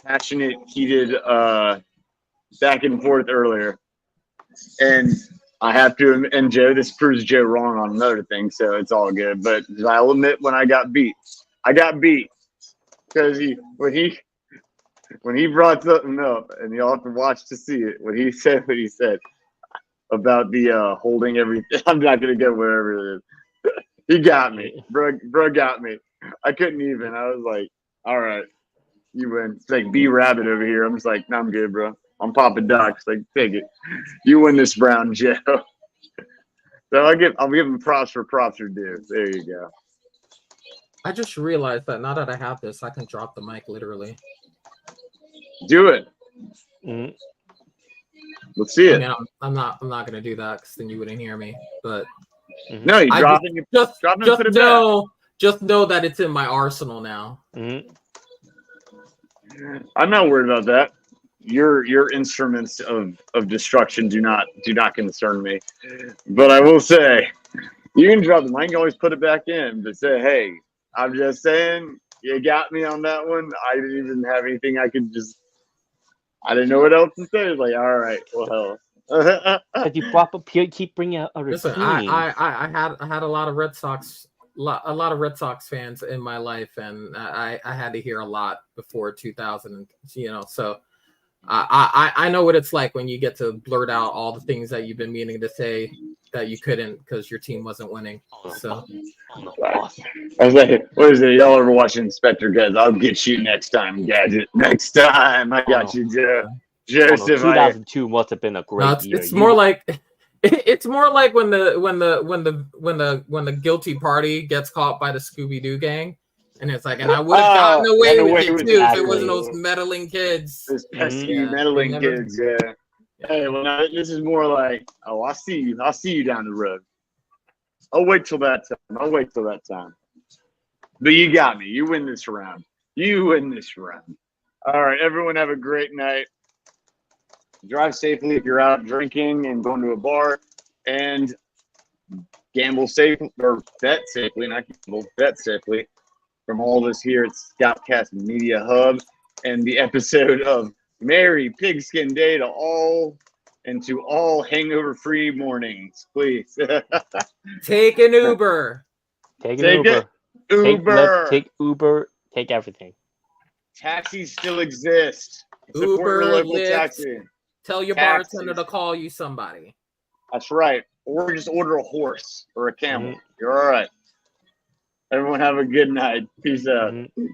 A: passionate, heated back and forth earlier. And I have to, and Joe, this proves Joe wrong on another thing, so it's all good. But I'll admit when I got beat because when he brought something up, and y'all have to watch to see it. When he said what he said about the holding everything, I'm not gonna go wherever it is. He got me, bro got me. I couldn't even. I was like, all right, you win. It's like B-Rabbit over here. I'm just like, no, I'm good, bro. I'm Papa Doc's. Like, take it. You win this round, Joe. So I'll give him props for props are due. There you go.
C: I just realized that now that I have this, I can drop the mic literally.
A: Do it.
B: Mm-hmm.
A: Let's see it.
C: I mean, I'm not gonna do that because then you wouldn't hear me. But
A: no, you drop it.
C: Just
A: put it
C: know, just know that it's in my arsenal now.
B: Mm-hmm.
A: I'm not worried about that. Your instruments of destruction do not concern me. But I will say, you can drop them. I can always put it back in, but say, hey, I'm just saying, you got me on that one. I didn't even have anything I could just. I didn't know what else to say. It's like, all right, well.
B: But you brought up, keep bringing out other
C: Listen,
B: teams.
C: I had a lot of Red Sox. A lot of Red Sox fans in my life, and I had to hear a lot before 2000. So I know what it's like when you get to blurt out all the things that you've been meaning to say that you couldn't because your team wasn't winning. So
A: I was like, what is it? Y'all ever watch Inspector Gadget? I'll get you next time, Gadget. Next time, I got you, Joseph.
B: 2002 must have been a great year.
C: It's more like. It's more like when the guilty party gets caught by the Scooby-Doo gang, and it's like, and I would have gotten away with it too if it wasn't those meddling kids.
A: Those pesky meddling kids, yeah. Hey, well, now, this is more like, oh, I'll see you down the road. I'll wait till that time. But you got me. You win this round. All right, everyone, have a great night. Drive safely if you're out drinking and going to a bar, and gamble safely or bet safely, not gamble, bet safely. From all of us here at ScOutCast Media Hub, and the episode of Merry Pigskin Day to all hangover-free mornings, please.
C: Take an Uber.
B: Take Uber. Take Uber. Take everything.
A: Taxis still exist.
C: Uber,
A: local
C: Lyft.
A: Taxi.
C: Tell your bartender to call you somebody.
A: That's right. Or just order a horse or a camel. Mm-hmm. You're all right. Everyone have a good night. Peace out. Mm-hmm.